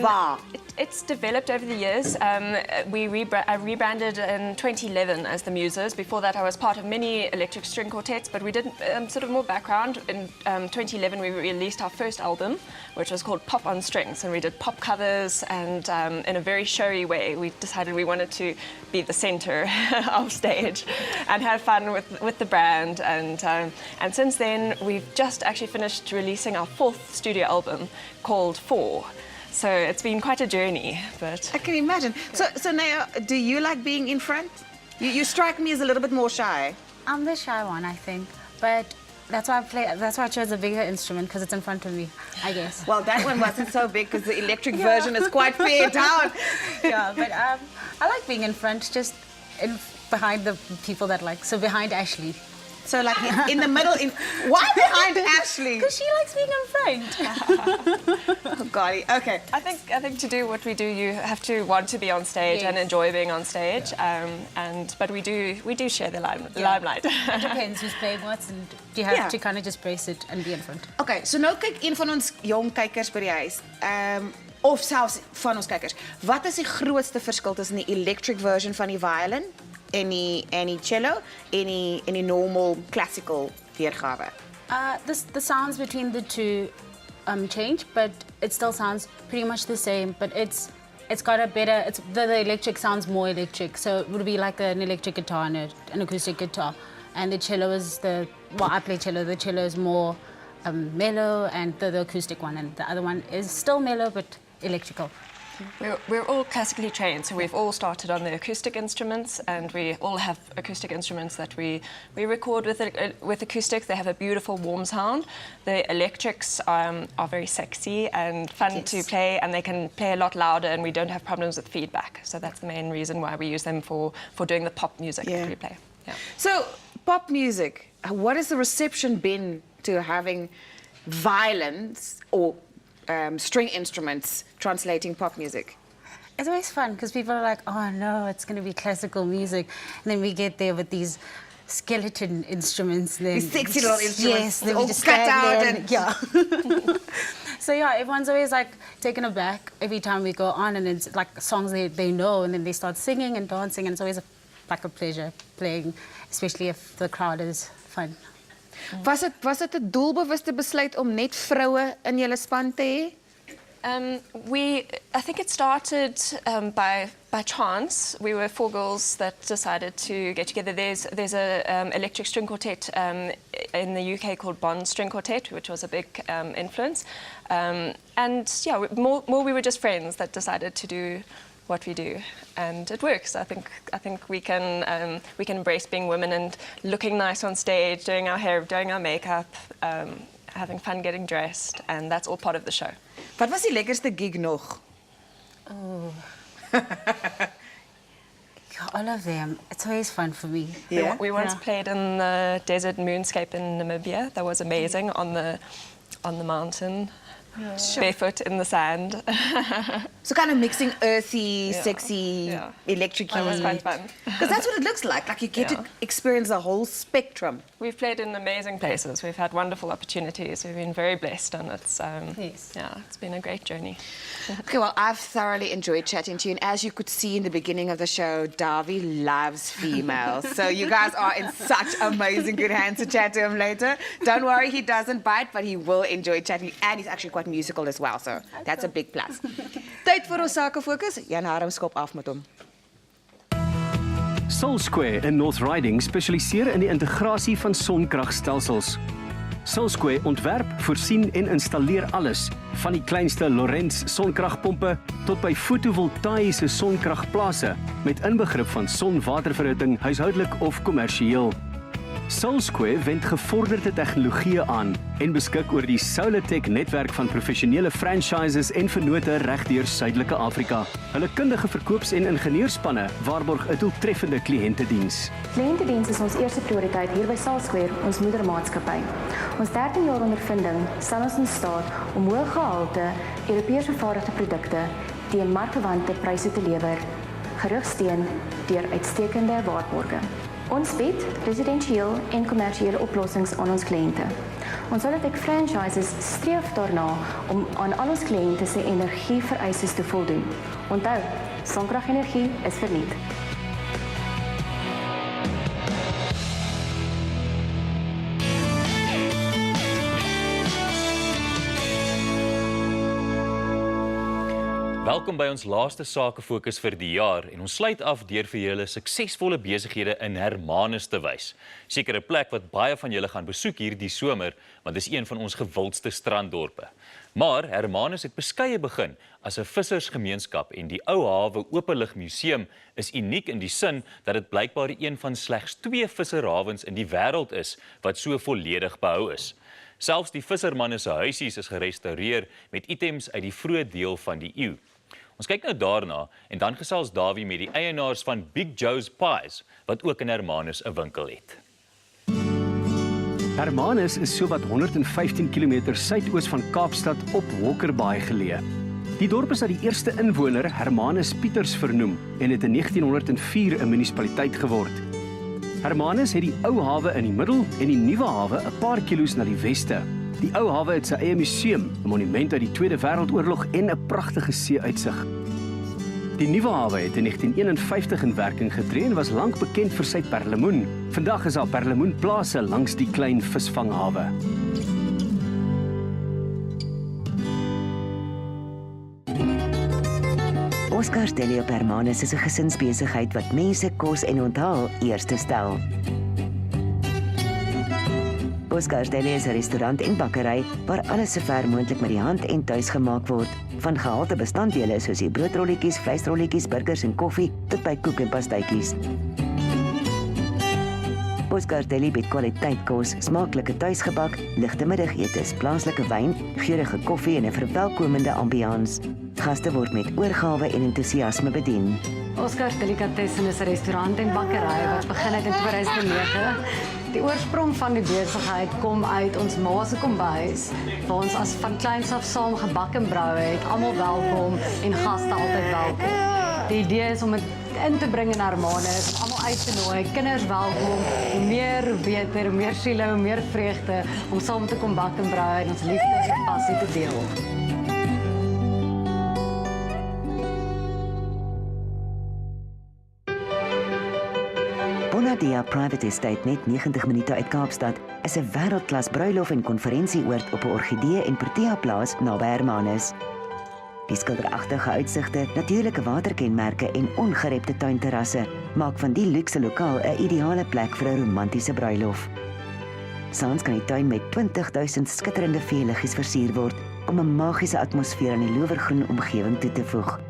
Waar? It's developed over the years. I rebranded in 2011 as the Muses. Before that, I was part of many electric string quartets, but we did sort of more background. In 2011, we released our first album, which was called Pop on Strings, and we did pop covers, and in a very showy way, we decided we wanted to be the center of stage and have fun with the brand. And since then, we've just actually finished releasing our 4th studio album called 4. So it's been quite a journey, but I can imagine. So Naya, do you like being in front? You strike me as a little bit more shy. I'm the shy one, I think, but that's why I chose a bigger instrument because it's in front of me, I guess. Well, that one wasn't so big because the electric version is quite pared down. Yeah, but I like being in front, just behind the people that like. So behind Ashley. So like in the middle, why behind Ashley? Because she likes being in front. Oh, golly. Okay. I think to do what we do, you have to want to be on stage and enjoy being on stage. But we do share the limelight. It depends who's playing what, and you have to kind of just brace it and be in front. Okay, so nou kyk een van ons jong kykers by die huis. Of selfs van ons kykers. Wat is die grootste verskil tussen die electric version van die violin en die cello en die normal classical weergawe? The sounds between the two change, but it still sounds pretty much the same. But it's got a better. The electric sounds more electric, so it would be like an electric guitar and an acoustic guitar. And the cello is I play cello. The cello is more mellow, and the acoustic one, and the other one is still mellow but electrical. We're all classically trained, so we've all started on the acoustic instruments, and we all have acoustic instruments that we record with acoustics. They have a beautiful warm sound. The electrics are very sexy and fun to play, and they can play a lot louder, and we don't have problems with feedback. So that's the main reason why we use them for doing the pop music that we play. Yeah. So pop music, what has the reception been to having violins or string instruments translating pop music? It's always fun because people are like, oh no, it's going to be classical music. And then we get there with these skeleton instruments. These sexy little instruments. Yes, then we just cut out there and yeah. So yeah, everyone's always like taken aback every time we go on, and it's like songs they know, and then they start singing and dancing, and it's always like a pleasure playing, especially if the crowd is fun. Was dit 'n doelbewuste besluit om net vroue in julle span te hê? I think it started by chance. We were 4 girls that decided to get together. There's a electric string quartet in the UK called Bond String Quartet, which was a big influence. And yeah, more we were just friends that decided to do what we do, and it works. I think we can embrace being women and looking nice on stage, doing our hair, doing our makeup, having fun getting dressed, and that's all part of the show. Wat was die lekkerste gig nog? Oh. All of them. It's always fun for me. Yeah? We once played in the desert moonscape in Namibia. That was amazing on the mountain. Barefoot in the sand. So kind of mixing earthy, sexy, electric-y. That was quite fun. Because that's what it looks like. Like you get to experience the whole spectrum. We've played in amazing places. We've had wonderful opportunities. We've been very blessed, and it's it's been a great journey. Okay, well, I've thoroughly enjoyed chatting to you, and as you could see in the beginning of the show, Davy loves females. So you guys are in such amazing good hands to chat to him later. Don't worry, he doesn't bite, but he will enjoy chatting, and he's actually quite musical as well, so that's a big plus. Tyd vir ons sake fokus. Jan Harm skop af met hom. Soul Square in North Riding spesialiseer in die integrasie van sonkragstelsels. Soul Square ontwerp, voorsien en installeer alles, van die kleinste Lorentz sonkragpompe tot by fotovoltaïese sonkragplase met inbegrip van sonwaterverhitting, huishoudelik of kommersieel. Soul Square wend gevorderde tegnologieë aan en beskik oor die Solatech netwerk van professionele franchises en vennote regdeur Suidelike Afrika. Hulle kundige verkoops- en ingenieurspanne waarborg 'n doeltreffende kliëntediens. Kliëntediens is ons eerste prioriteit hier by Soul Square, ons moedermaatskappy. Ons 13 jaar ondervinding stel ons in staat om hoë gehalte Europeërs vervaardigde produkte teen markverwante pryse te lewer, gerugsteun deur uitstekende waarborge. Ons bied residensieel en kommersiële oplossings aan ons kliënte. Ons Solatech franchises streef daarna om aan al ons kliënte se energievereistes te voldoen. Onthou, sonkragenergie is verniet. Welkom by ons laaste sakefokus vir die jaar en ons sluit af deur vir julle suksesvolle besighede in Hermanus te wys. Seker 'n plek wat baie van julle gaan besoek hierdie somer, want dit is een van ons gewildste stranddorpe. Maar Hermanus het beskeie begin as 'n vissersgemeenskap en die ou hawe openlig museum is uniek in die sin dat dit blykbaar een van slegs 2 visserhawens in die wêreld is wat so volledig behou is. Selfs die vissermanne se huisies is gerestoreer met items uit die vroeë deel van die eeu. Ons kyk nou daarna en dan gesels Davie met die eienaars van Big Joe's Pies wat ook in Hermanus 'n winkel het. Hermanus is sowat 115 km suidoos van Kaapstad op Walker Bay geleë. Die dorp is uit die eerste inwoner Hermanus Pieters vernoem en het in 1904 'n munisipaliteit geword. Hermanus het die ou hawe in die middel en die nuwe hawe 'n paar kilos na die weste. Die ou hawe het sy eie museum, 'n monument uit die Tweede Wêreldoorlog en 'n pragtige see-uitsig. Die nuwe hawe het in 1951 in werking getree en was lank bekend vir sy perlemoen. Vandag is daar perlemoenplase langs die klein visvanghawe. Oscar's Deli op Hermanus is 'n gesinsbesigheid wat mense kos en onthaal eerste stel. Oscar's Deli is 'n restaurant en bakkery waar alles sover moontlik met die hand en tuis gemaak word, van gehalte bestanddele soos die broodrolletjies, vleisrolletjies, burgers en koffie tot by koek en pastytjies. Oscar's Deli bied kwaliteitskos, smaaklike tuisgebak, ligte middagetes, plaaslike wyn, geurende koffie en 'n verwelkomende ambiance. Gaste word met oorgawe en entoesiasme bedien. Oscar's Delikatessen is 'n restaurant en bakkery wat begin het in 2009. Die oorsprong van die besigheid kom uit ons ma se kombuis, waar ons as van kleins af saam gebak en brou het, almal welkom en gaste altyd welkom. Die idee is om dit in te bring in Hermanus, almal uit te nooi, kinders welkom, hoe meer hoe beter, hoe meer siele, hoe meer vreugde om saam te kom bak en brou en ons liefde en passie te deel. Bonadia Private Estate net 90 minute uit Kaapstad is 'n wêreldklas bruilof en konferensieoord op 'n orgidee en protea plaas naby Hermanus. Die skilderagtige uitsigte, natuurlike waterkenmerke en ongerepte tuinterrasse maak van die luukse lokaal 'n ideale plek vir 'n romantiese bruilof. Saans kan die tuin met 20.000 skitterende veeliggies versier word om 'n magiese atmosfeer aan die loewergroen omgewing toe te voeg.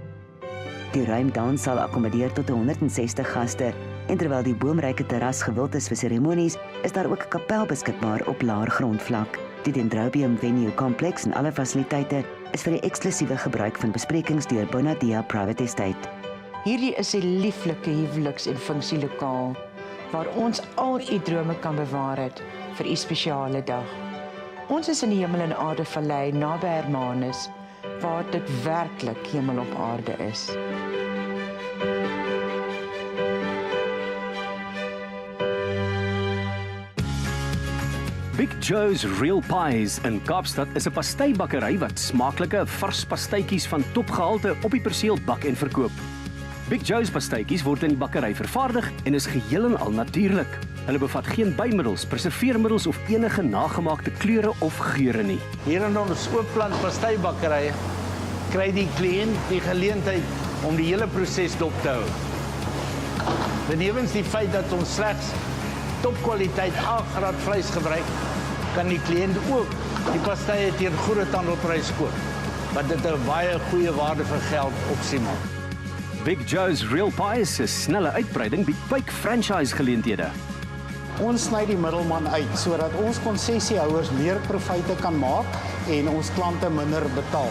Die ruim danssaal akkommodeer tot 160 gaste en terwyl die boomryke terras gewild is vir seremonies, is daar ook 'n kapel beskikbaar op laer grondvlak. Die Dendrobium Venue Complex en alle fasiliteite is vir die eksklusiewe gebruik van besprekings deur Bonadia Private Estate. Hierdie is 'n lieflike huweliks- en funksielokaal waar ons al u drome kan bewaar het vir u spesiale dag. Ons is in die Hemel en Aarde Vallei naby Hermanus, waar dit werklik hemel op aarde is. Big Joe's Real Pies in Kaapstad is 'n pastybakkery wat smaaklike vars pastytjies van topgehalte op die perseel bak en verkoop. Big Joe's pastytjies word in die bakkery vervaardig en is geheel en al natuurlik. Hulle bevat geen bymiddels, preserveermiddels of enige nagemaakte kleure of geure nie. Hier in ons oopplant pastybakkery kry die kliënt die geleentheid om die hele proses dop te hou. Benewens die feit dat ons slegs topkwaliteit A-graad vleis gebruik, kan die kliënt ook die pastye teen groothandelprys koop, wat dit 'n baie goeie waarde vir geld opsie maak. Big Joe's Real Pies se snelle uitbreiding bied byk franchise geleenthede. Ons sny die middelman uit sodat ons konsessiehouers meer profite kan maak en ons klante minder betaal.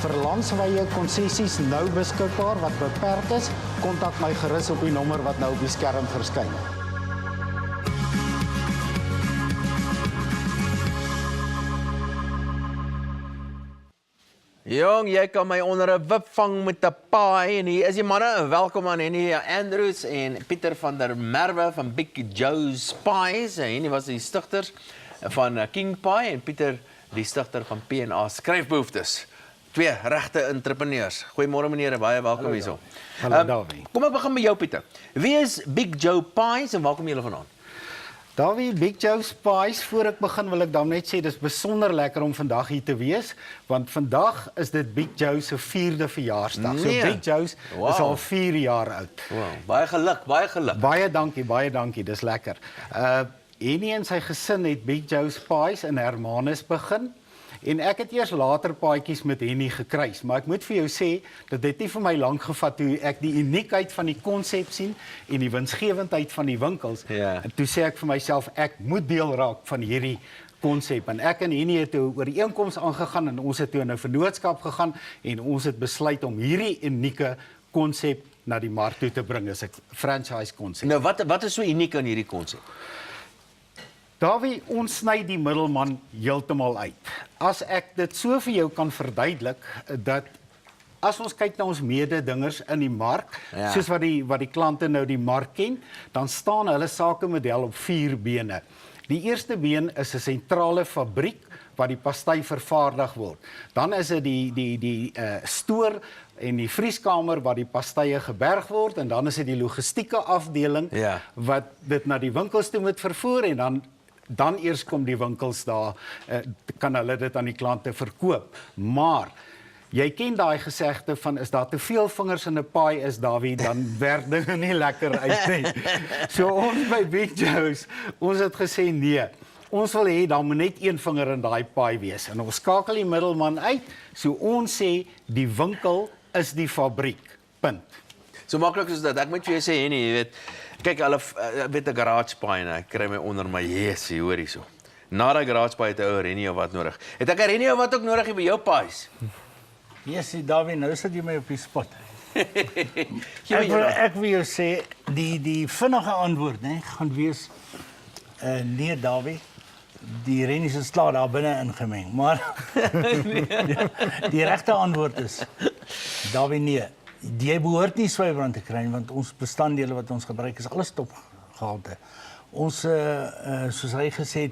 Vir landwyse konsessies nou beskikbaar wat beperk is, kontak my gerus op die nommer wat nou op die skerm verskyn. Jong, jy kan my onder 'n wip vang met 'n paai en hier is die manne. Welkom aan Henny Andrews en Pieter van der Merwe van Big Joe's Pies. Henny was die stigters van King Pie en Pieter die stigter van P&A Skryfbehoeftes. Twee regte entrepreneurs. Goeiemôre meneer, baie welkom hierso. Hallo Davie. Kom ek begin met jou Pieter. Wie is Big Joe Pies en waar kom julle vandaan? Davie, Big Joe's Pies, voor ek begin wil ek dan net sê, dis besonder lekker om vandag hier te wees, want vandag is dit Big Joe se 4de verjaarsdag. Nee. So Big Joe's is al 4 jaar oud. Wow, baie geluk, baie geluk. Baie dankie, dis lekker. Henny en sy gesin het Big Joe's Pies in Hermanus begin. En ek het eers later paadjies met Henny gekruis, maar ek moet vir jou sê, dat dit nie vir my lank gevat toe ek die uniekheid van die konsep sien en die winsgewendheid van die winkels. Ja. En toe sê ek vir myself, ek moet deel raak van hierdie konsep. En ek en Henny het toe ooreenkoms aangegaan en ons het toe in 'n vennootskap gegaan en ons het besluit om hierdie unieke konsep na die mark toe te bring as 'n franchise konsep. Nou wat is so uniek aan hierdie konsep? Davie, ons sny die middelman heeltemal uit. As ek dit so vir jou kan verduidelik, dat as ons kyk na ons mededingers in die mark, Ja. soos wat die klante nou die mark ken, dan staan hulle sakemodel op 4 bene. Die eerste been is 'n sentrale fabriek waar die pasty vervaardig word. Dan is dit die stoor en die vrieskamer waar die pastye geberg word en dan is dit die logistieke afdeling Ja. wat dit na die winkels toe moet vervoer en dan eers kom die winkels daar, kan hulle dit aan die klante verkoop. Maar jy ken daai gesegde van is daar te veel vingers in 'n paai is, Davie, dan werk dinge nie lekker uit nie. So ons by Big Joe's, ons het gesê nee. Ons wil hê daar moet net een vinger in daai paai wees. En ons skakel die middelman uit, so ons sê die winkel is die fabriek. Punt. So maklik soos dat. Ek moet vir jou sê, Henny, jy weet, kyk, hulle weet 'n garage paai en ek kry my onder my jesie, hoor hierso. Na daai garage paai het 'n ou Rennie of wat nodig. Het ek 'n Rennie of wat ook nodig by jou paais? Jesie, Davie, nou sit jy my op die spot. Ek wil jou sê, die vinnige antwoord, né, gaan wees nee, Davie. Die Rennies is klaar daar binne ingemeng, maar die regte antwoord is Davie, nee. Jy behoort nie swybrand te kry want ons bestanddele wat ons gebruik is alles topgehalte. Ons soos hy gesê het,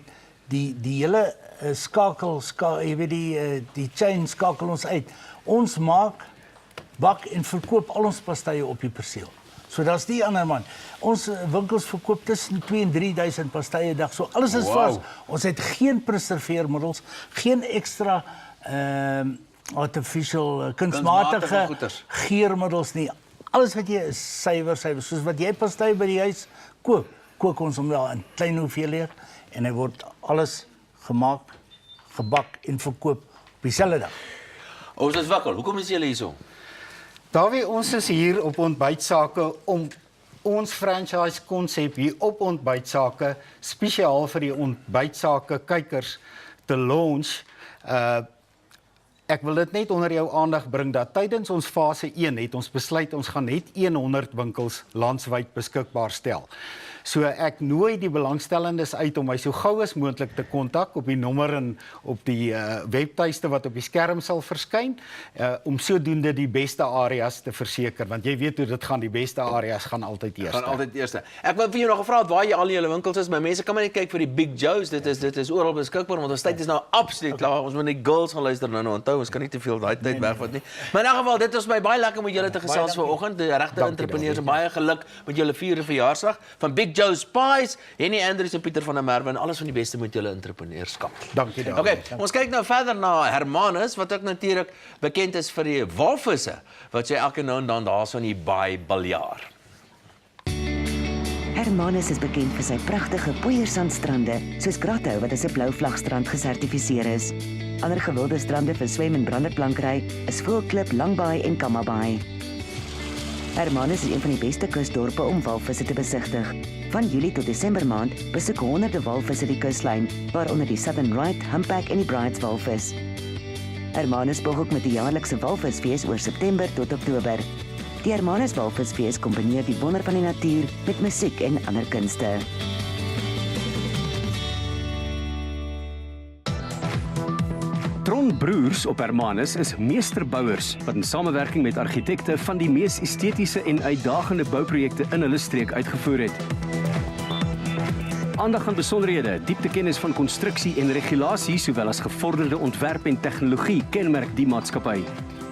die hele skakel, jy weet die chain skakel ons uit. Ons maak, bak en verkoop al ons pastye op die perseel. So daar's die ander man. Ons winkels verkoop tussen 2 en 3000 pastye 'n dag. So alles is vas. Ons het geen preserveermiddels, geen ekstra artificial, Kunsmatige kunsmatige goeders. geurmiddels nie. Alles wat jy is suiwer, soos wat jy pastei by die huis kook ons hom daar in klein hoeveelheid en hy word alles gemaak, gebak en verkoop op dieselfde dag. Ons is wakker. Hoekom is julle hierso? Dawie, ons is hier op Ontbytsake om ons franchise konsep hier op Ontbytsake spesiaal vir die Ontbytsake kykers te launch. Ek wil dit net onder jou aandag bring dat tydens ons fase 1 het ons besluit ons gaan net 100 winkels landwyd beskikbaar stel. So ek nooi die belangstellendes uit om my so gou as moontlik te kontak op die nommer en op die webtuiste wat op die skerm sal verskyn, om sodoende die beste areas te verseker, want jy weet hoe dit gaan, die beste areas gaan altyd eerste. Ek wil vir jou nog gevra het waar jy al julle winkels is, maar mense kan maar net kyk vir die Big Joe's, dit is oral beskikbaar, want ons tyd is nou absoluut klaar, ons moet net girls gaan luister nou, onthou, ons kan nie te veel daai tyd wegvat nie. Maar in elk geval, dit was my baie lekker met julle te gesels vanoggend, die regte entrepreneurs en baie geluk met julle 4de verjaarsdag van Big Joe's Pies, Henny Andrews en Pieter van der Merwe en alles van die beste met julle entrepreneurskap. Dankie daarvoor. Okay, ons kyk nou verder na Hermanus, wat ook natuurlik bekend is vir die walvisse, wat sy elke nou en dan daar so in die baai baljaar. Hermanus is bekend vir sy pragtige poeiersandstrande, soos Grotto wat as 'n blou vlagstrand gesertifiseer is. Ander gewilde strande vir swem en branderplankry is Voelklip, Langbaai en Kammabaai. Hermanus is een van die beste kusdorpe om walvisse te besigtig. Van Julie tot Desember maand besoek honderde walvisse die kuslyn, waaronder die Southern Right, Humpback en die Brights walvis. Hermanus bog ook met die jaarlikse walvisfees oor September tot Oktober. Die Hermanus walvisfees kombineer die wonder van die natuur met musiek en ander kunste. Tron Broers op Hermanus is meesterbouers wat in samewerking met argitekte van die mees estetiese en uitdagende bouprojekte in hulle streek uitgevoer het. Aandag aan besonderhede, diepte kennis van konstruksie en regulasie, sowel as gevorderde ontwerp en tegnologie kenmerk die maatskappy.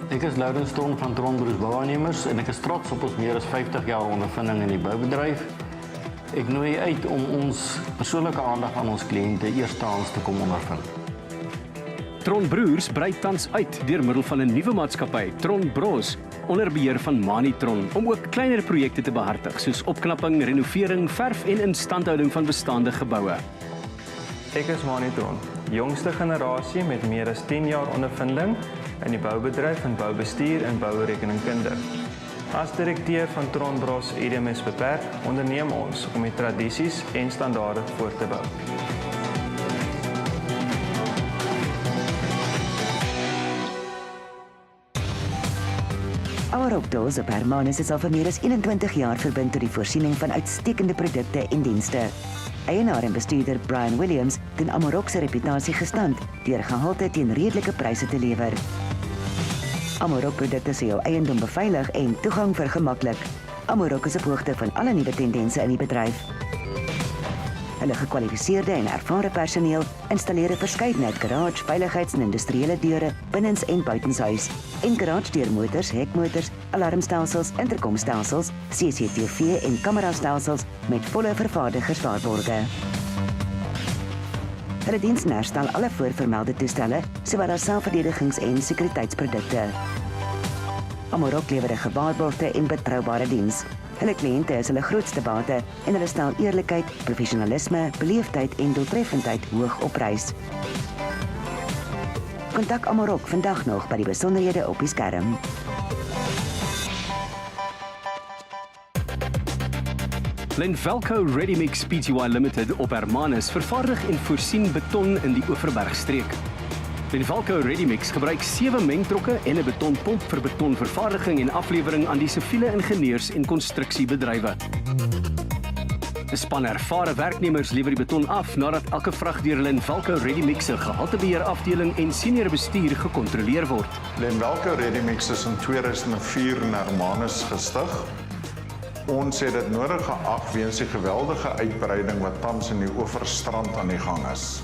Ek is Loudens Tron van Tron Broers Bouwaannemers en ek is trots op ons meer as 50 jaar ondervinding in die boubedryf. Ek nooi uit om ons persoonlike aandag aan ons kliënte eerstehands te kom ondervind. Tron Broers brei tans uit deur middel van 'n nuwe maatskappy, Tron Bros, onder beheer van Manitron, om ook kleiner projekte te behartig, soos opknapping, renovering, verf en instandhouding van bestaande geboue. Ek is Manitron, jongste generasie met meer as 10 jaar ondervinding in die boubedryf en boubestuur en bourekeningkunde. As direkteur van Tron Bros EDMS beperk, onderneem ons om die tradisies en standaarde voort te bou. Amarok Dolls op Hermanus is al vir meer as 21 jaar verbind tot die voorsiening van uitstekende produkte en dienste. Eienaar en bestuurder Brian Williams doen Amarok se reputasie gestand deur gehalte teen redelike pryse te lewer. Amarok produkte sal jou eiendom beveilig en toegang vergemaklik. Amarok is op hoogte van alle nuwe tendense in die bedryf. Hulle gekwalifiseerde en ervare personeel installeer 'n verskeidenheid garage, veiligheids- en industriële deure binnens en buitenshuis en garage deurmotors, hekmotors, alarmstelsels, interkomstelsels, CCTV en kamerastelsels met volle vervaardigerswaarborge. Hulle diens herstel alle voorvermelde toestelle, sowel as selfverdedigings- en sekuriteitsprodukte. Amarok lewer 'n gewaarborgde en betroubare diens. Hulle kliënte is hulle grootste bate en hulle stel eerlikheid, professionalisme, beleefdheid en doeltreffendheid hoog op prys. Kontak Amarok vandag nog by die besonderhede op die skerm. Lenvelco Readymix Pty Limited op Hermanus vervaardig en voorsien beton in die Oeverbergstreek. Lenvelco Readymix gebruik 7 mengtrokke en 'n betonpomp vir betonvervaardiging en aflewering aan die siviele ingenieurs- en konstruksiebedrywe. 'n Span ervare werknemers lewer die beton af nadat elke vrag deur Lenvelco Readymix se gehaltebeheer afdeling en senior bestuur gekontroleer word. Lenvelco Readymix is in 2004 in Hermanus gestig. Ons het dit nodig geag weens die geweldige uitbreiding wat tans in die Oeverstrand aan die gang is.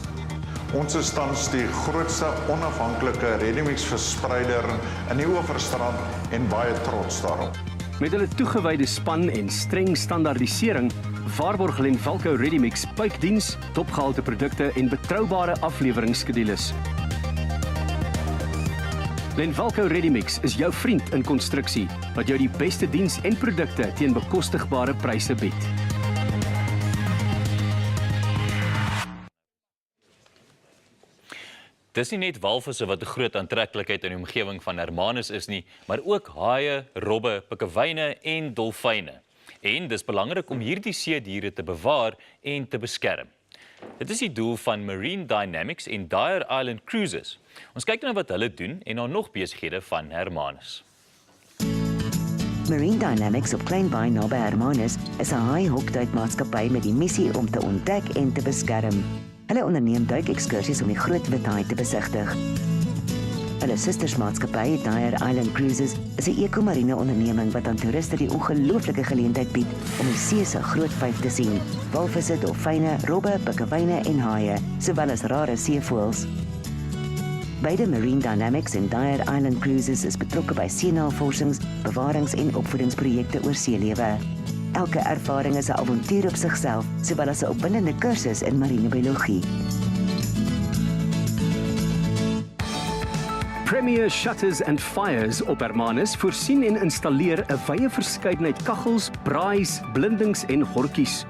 Ons is tans die grootste onafhanklike readymix verspreider in die Oeverstrand en baie trots daarop. Met hulle toegewyde span en streng standaardisering waarborg Lenvelco Readymix puikdiens, topgehalte produkte en betroubare afleweringsskedules. Lenvalco Readymix is jou vriend in konstruksie, wat jou die beste diens en produkte teen bekostigbare pryse bied. Dis nie net walvisse wat 'n groot aantreklikheid in die omgewing van Hermanus is nie, maar ook haie, robbe, pikkewyne en dolfyne. En dis belangrik om hierdie seediere te bewaar en te beskerm. Dit is die doel van Marine Dynamics en Dyer Island Cruises. Ons kyk na wat hulle doen en na nog besighede van Hermanus. Marine Dynamics op Kleinbaai naby Hermanus is 'n haai-hokduikmaatskappy met die missie om te ontdek en te beskerm. Hulle onderneem duikekskursies om die groot wit haai te besigtig. Hulle sustersmaatskappy, Dyer Island Cruises, is 'n ekomarine onderneming wat aan toeriste die ongelooflike geleentheid bied om die see se groot vyf te sien: walvisse, dolfyne, robbe, pikkewyne en haie, sowel as rare seevoëls. Beide Marine Dynamics en Dyer Island Cruises is betrokke by seenavelsings, bewarings- en opvoedingsprojekte oor seelewe. Elke ervaring is 'n avontuur op sigself, sowel as 'n opwindende kursus in marinebiologie. Premier Shutters and Fires op Hermanus voorsien en installeer 'n wye verskeidenheid kaggels, braais, blindings en hortjies.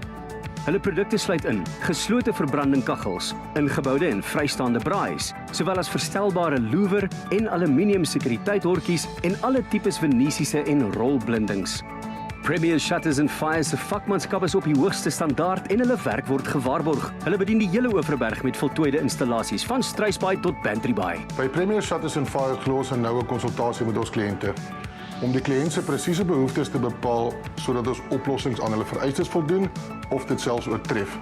Hulle produkte sluit in geslote verbranding kaggels, ingeboude en vrystaande braais, sowel as verstelbare louver en aluminium sekuriteithortjies en alle tipes venesiese en rolblindings. Premier Shutters and Fires se vakmanskap is op die hoogste standaard en hulle werk word gewaarborg. Hulle bedien die hele Oeverberg met voltooide installasies van Struisbaai tot Bantry Bay. By Premier Shutters and Fires glo ons 'n noue konsultasie met ons kliënte om die kliënt se presiese behoeftes te bepaal sodat ons oplossings aan hulle vereistes voldoen of dit selfs oortref.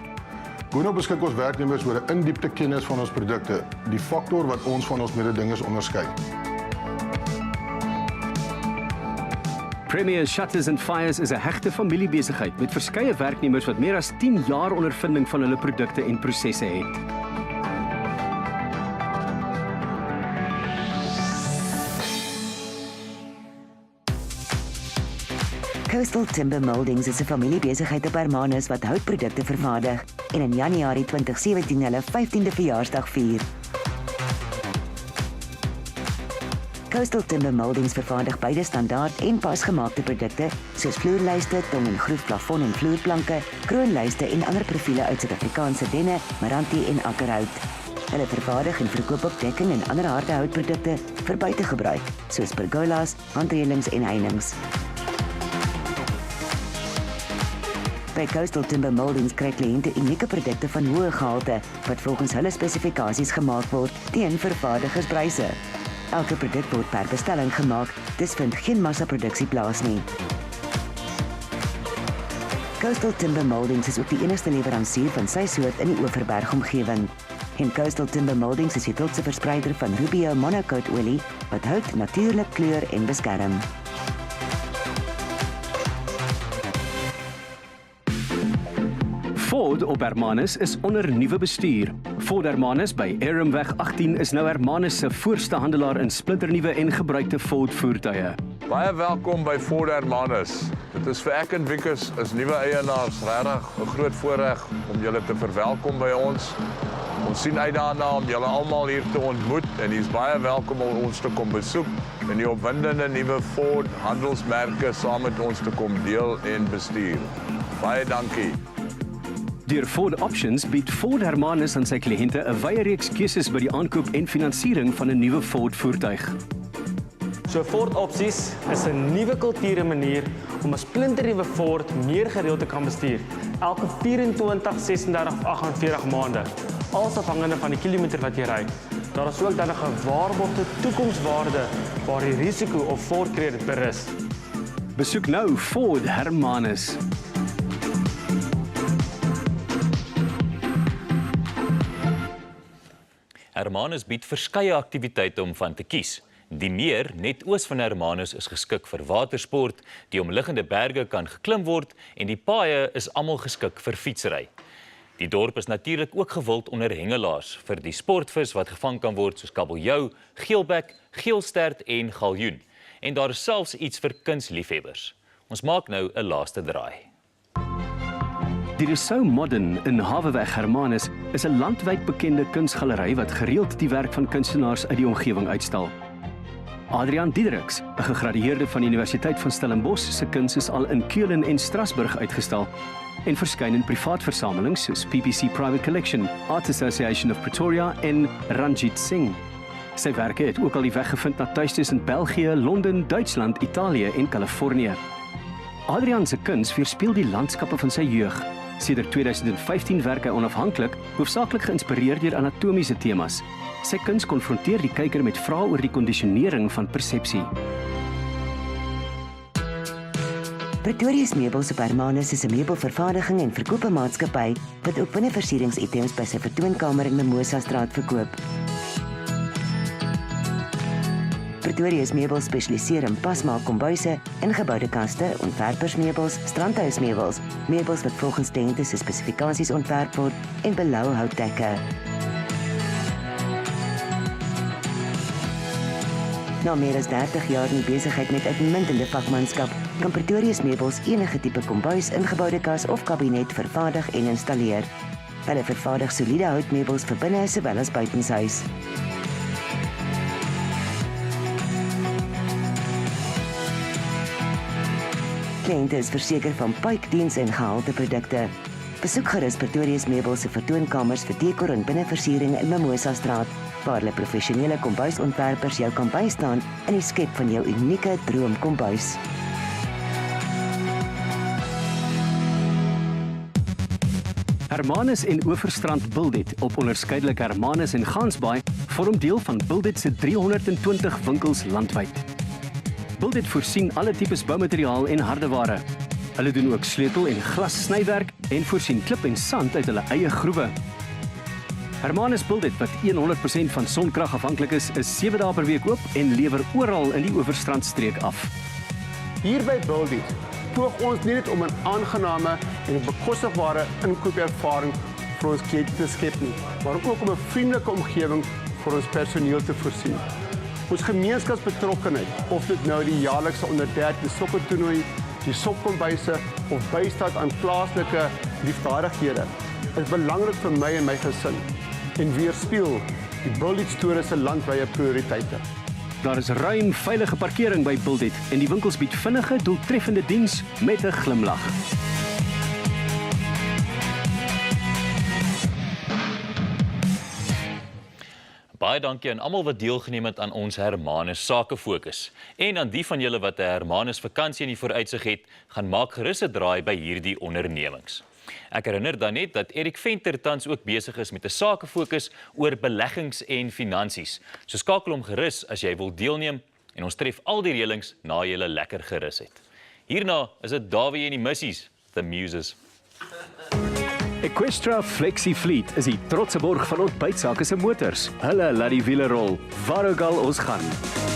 Boonop beskik ons werknemers oor 'n in-diepte kennis van ons produkte, die faktor wat ons van ons mededingers onderskei. Premier Shutters and Fires is 'n hegte familiebesigheid met verskeie werknemers wat meer as 10 jaar ondervinding van hulle produkte en prosesse het. Coastal Timber Moldings is 'n familiebesigheid op Hermanus wat houtprodukte vervaardig en in Januarie 2017 hulle 15de verjaarsdag vier. Coastal Timber Moldings vervaardig beide standaard en pasgemaakte produkte soos vloerlyste, tong- en groefplafon- en vloerplanke, kroonlyste en ander profiele uit Suid-Afrikaanse denne, marantie en akkerhout. Hulle vervaardig en verkoop ook dekking en ander harde houtprodukte vir buitegebruik, soos pergolas, handreëlings en heininge. By Coastal Timber Moldings kry kliënte unieke produkte van hoë gehalte wat volgens hulle spesifikasies gemaak word teen vervaardigerspryse. Elke produk word per bestelling gemaak, dus vind geen massaproduksie plaas nie. Coastal Timber Moldings is ook die enigste leverancier van sy soort in die Oeverberg omgewing. En Coastal Timber Moldings is die trotse verspreider van Rubio monocoat olie wat hout natuurlik kleur en beskerm. Ford op Hermanus is onder nuwe bestuur. Ford Hermanus by Eremweg 18 is nou Hermanus se voorste handelaar in splinternuwe en gebruikte Ford voertuie. Baie welkom by Ford Hermanus. Dit is vir ek en Wiekes as nuwe eienaars regtig 'n groot voorreg om julle te verwelkom by ons. Ons sien uit daarna om julle almal hier te ontmoet en julle is baie welkom om ons te kom besoek en die opwindende nuwe Ford handelsmerke saam met ons te kom deel en bestuur. Baie dankie. Deur Ford Options bied Ford Hermanus aan sy kliënte 'n wye reeks keuses by die aankoop en finansiering van 'n nuwe Ford voertuig. So Ford Opsies is 'n nuwe kultuur en manier om 'n splinternuwe Ford meer gereeld te kan bestuur. Elke 24, 36 of 48 maande. Alles afhangende van die kilometer wat jy ry. Daar is ook dan 'n gewaarborgde toekomswaarde waar die risiko of Ford krediet berus. Besoek nou Ford Hermanus. Hermanus bied verskeie aktiwiteite om van te kies. Die meer net oos van Hermanus is geskik vir watersport, die omliggende berge kan geklim word en die paaie is almal geskik vir fietsry. Die dorp is natuurlik ook gewild onder hengelaars vir die sportvis wat gevang kan word soos kabeljou, geelbek, geelstert en galjoen. En daar is selfs iets vir kunsliefhebbers. Ons maak nou 'n laaste draai. Die Rousseau Modern in Haweweg Hermanus is 'n landwyd bekende kunsgalery wat gereeld die werk van kunstenaars uit die omgewing uitstal. Adrian Diedericks, 'n gegradueerde van die Universiteit van Stellenbosch, se kuns is al in Keulen en Strasbourg uitgestal en verskyn in privaatversamelings soos PPC Private Collection, Art Association of Pretoria en Ranjit Singh. Sy werke het ook al die weg gevind na tuistes in België, Londen, Duitsland, Italië en Kalifornië. Adrian se kuns weerspieël die landskappe van sy jeug. Sedert 2015 werk hy onafhanklik, hoofsaaklik geïnspireerd deur anatomiese temas. Sy kuns konfronteer die kyker met vrae oor die kondisionering van persepsie. Pretorius Meubels op Hermanus is 'n meubelvervaardiging en verkoopmaatskappy wat ook binneversieringsitems by sy vertoonkamer in Mimosastraat verkoop. Pretorius Meubels spesialiseer in pasmaak kombuise, ingeboude kaste, ontwerpersmeubels, strandhuismeubels, meubels wat volgens kliënte se spesifikasies ontwerp word en belouhoutdekke. Na meer as 30 jaar in die besigheid met uitmuntende vakmanskap, kan Pretorius Meubels enige tipe kombuis, ingeboude kas of kabinet vervaardig en installeer. Hulle vervaardig soliede houtmeubels vir binne sowel as buitenshuis. Kliënte is verseker van puikdiens en gehalte produkte. Besoek gerus Pretorius Meubels se vertoonkamers vir dekor en binneversiering in Mimosastraat, waar hulle professionele kombuisontwerpers jou kan bystaan in die skep van jou unieke droomkombuis. Hermanus en Oeverstrand Buldet op onderskeidelik Hermanus en Gansbaai vorm deel van Buldet se 320 winkels landwyd. Buldet voorsien alle tipes boumateriaal en hardeware. Hulle doen ook sleutel- en glassnywerk en voorsien klip en sand uit hulle eie groewe. Hermanus Buldet, wat 100% van sonkrag afhanklik is 7 dae per week oop en lewer oral in die Oeverstrandstreek af. Hier by Buldet poog ons nie net om 'n aangename en bekostigbare inkoopervaring vir ons kliënte te skep nie, maar ook om 'n vriendelike omgewing vir ons personeel te voorsien. Ons gemeenskapsbetrokkenheid, of dit nou die jaarlikse onder 13 sokkertoernooi, die sokkombuise of bystand aan plaaslike liefdadighede, is belangrik vir my en my gesin en weerspieël die Buldet storie se landwyse prioriteite. Daar is ruim, veilige parkering by Buldet en die winkels bied vinnige, doeltreffende diens met 'n glimlag. Baie dankie aan almal wat deelgeneem het aan ons Hermanus Sake Fokus. En aan die van julle wat 'n Hermanus vakansie in die vooruitsig het, gaan maak gerus 'n draai by hierdie ondernemings. Ek herinner dan net dat Erik Venter tans ook besig is met 'n Sake Fokus oor beleggings en finansies. So skakel hom gerus as jy wil deelneem en ons tref al die reëlings na jy lekker gerus het. Hierna is dit Dawie en die Muses, the Muses. Equestra Flexi Fleet is die trotse borg van Ontbytsake se motors. Hulle laat die wiele rol, waar ook al ons gaan.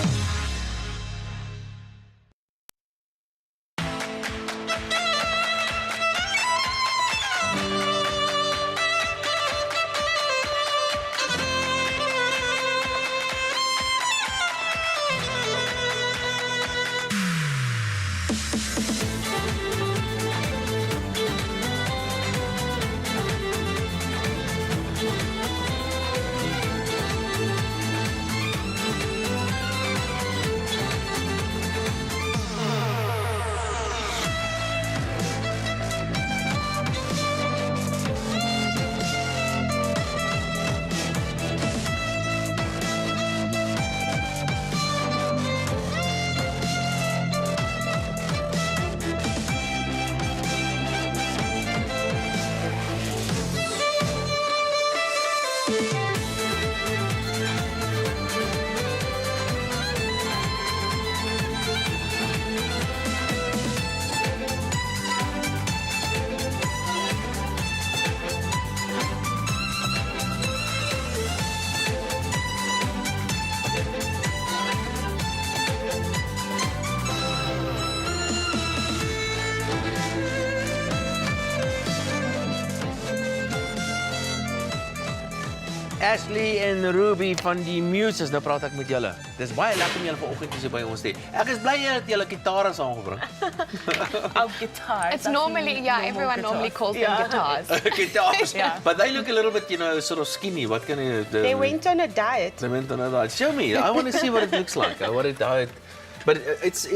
Ashley en Ruby van die Muses. Nou praat ek met julle. Dis baie lekker om julle vanoggend hier by ons te hê. Ek is bly dat julle gitare saamgebring. Oh, guitars. It's normally, everyone normally calls them guitars. Guitars. Yeah. But they look a little bit, sort of skinny. What can you do? They went on a diet. They went on a diet. Show me. I want to see what it looks like. But it's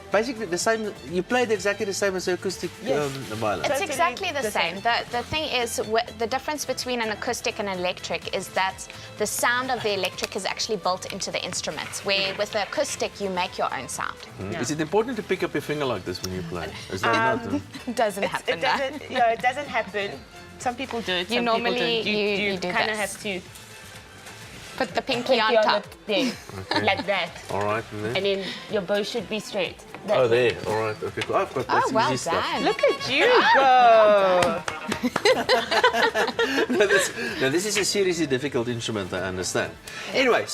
basically the same. You played exactly the same as the acoustic violin. It's exactly the same. The thing is, the difference between an acoustic and electric is that the sound of the electric is actually built into the instruments, where with the acoustic you make your own sound. Is it important to pick up your finger like this when you play? Is that not? It doesn't happen. It doesn't happen. Some people do it. You some normally people don't. you do kind of this. have to put the pinky on top. Thing, Okay. like that. All right. And And then your bow should be straight. That oh, way. there. All right. Okay. Cool. I've got that's well easy stuff. done. Look at you go. Now this is a seriously difficult instrument, I understand. Anyway,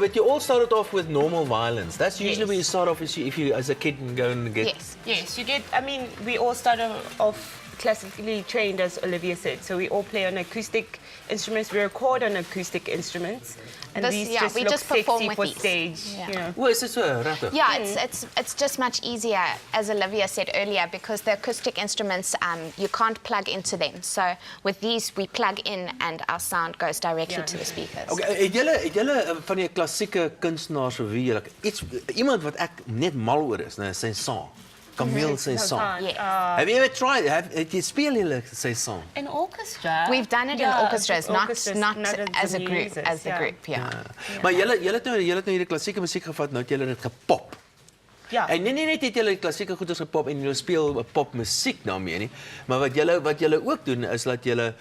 but you all started off with normal violins. That's usually where you start off if you as a kid and go and get. Yes, you get. I mean, we all started off classically trained, as Olivia said. So we all play on acoustic instruments. We record on acoustic instruments, and these just we look just perform sexy with for these. stage. Yeah. You know. Well, is this rather? Yeah, it's just much easier, as Olivia said earlier, because the acoustic instruments, you can't plug into them. So with these, we plug in and our sound goes directly to the speakers. Okay, het julle van die klassieke kunstenaars vir wie julle iemand wat ek net mal oor is, né, Saint-Saëns. Camille Saint-Saëns. Yes. Have you ever tried? Have you speel julle Saint-Saëns? In orchestra. We've done it in orchestras, not as a group. users, As a group, yeah. Maar julle het nou hierdie klassieke musiek gevat, nou het julle dit gepop. Ja. En nie net het julle klassieke goeders gepop en julle speel popmusiek daarmee nie, maar wat julle ook doen is dat julle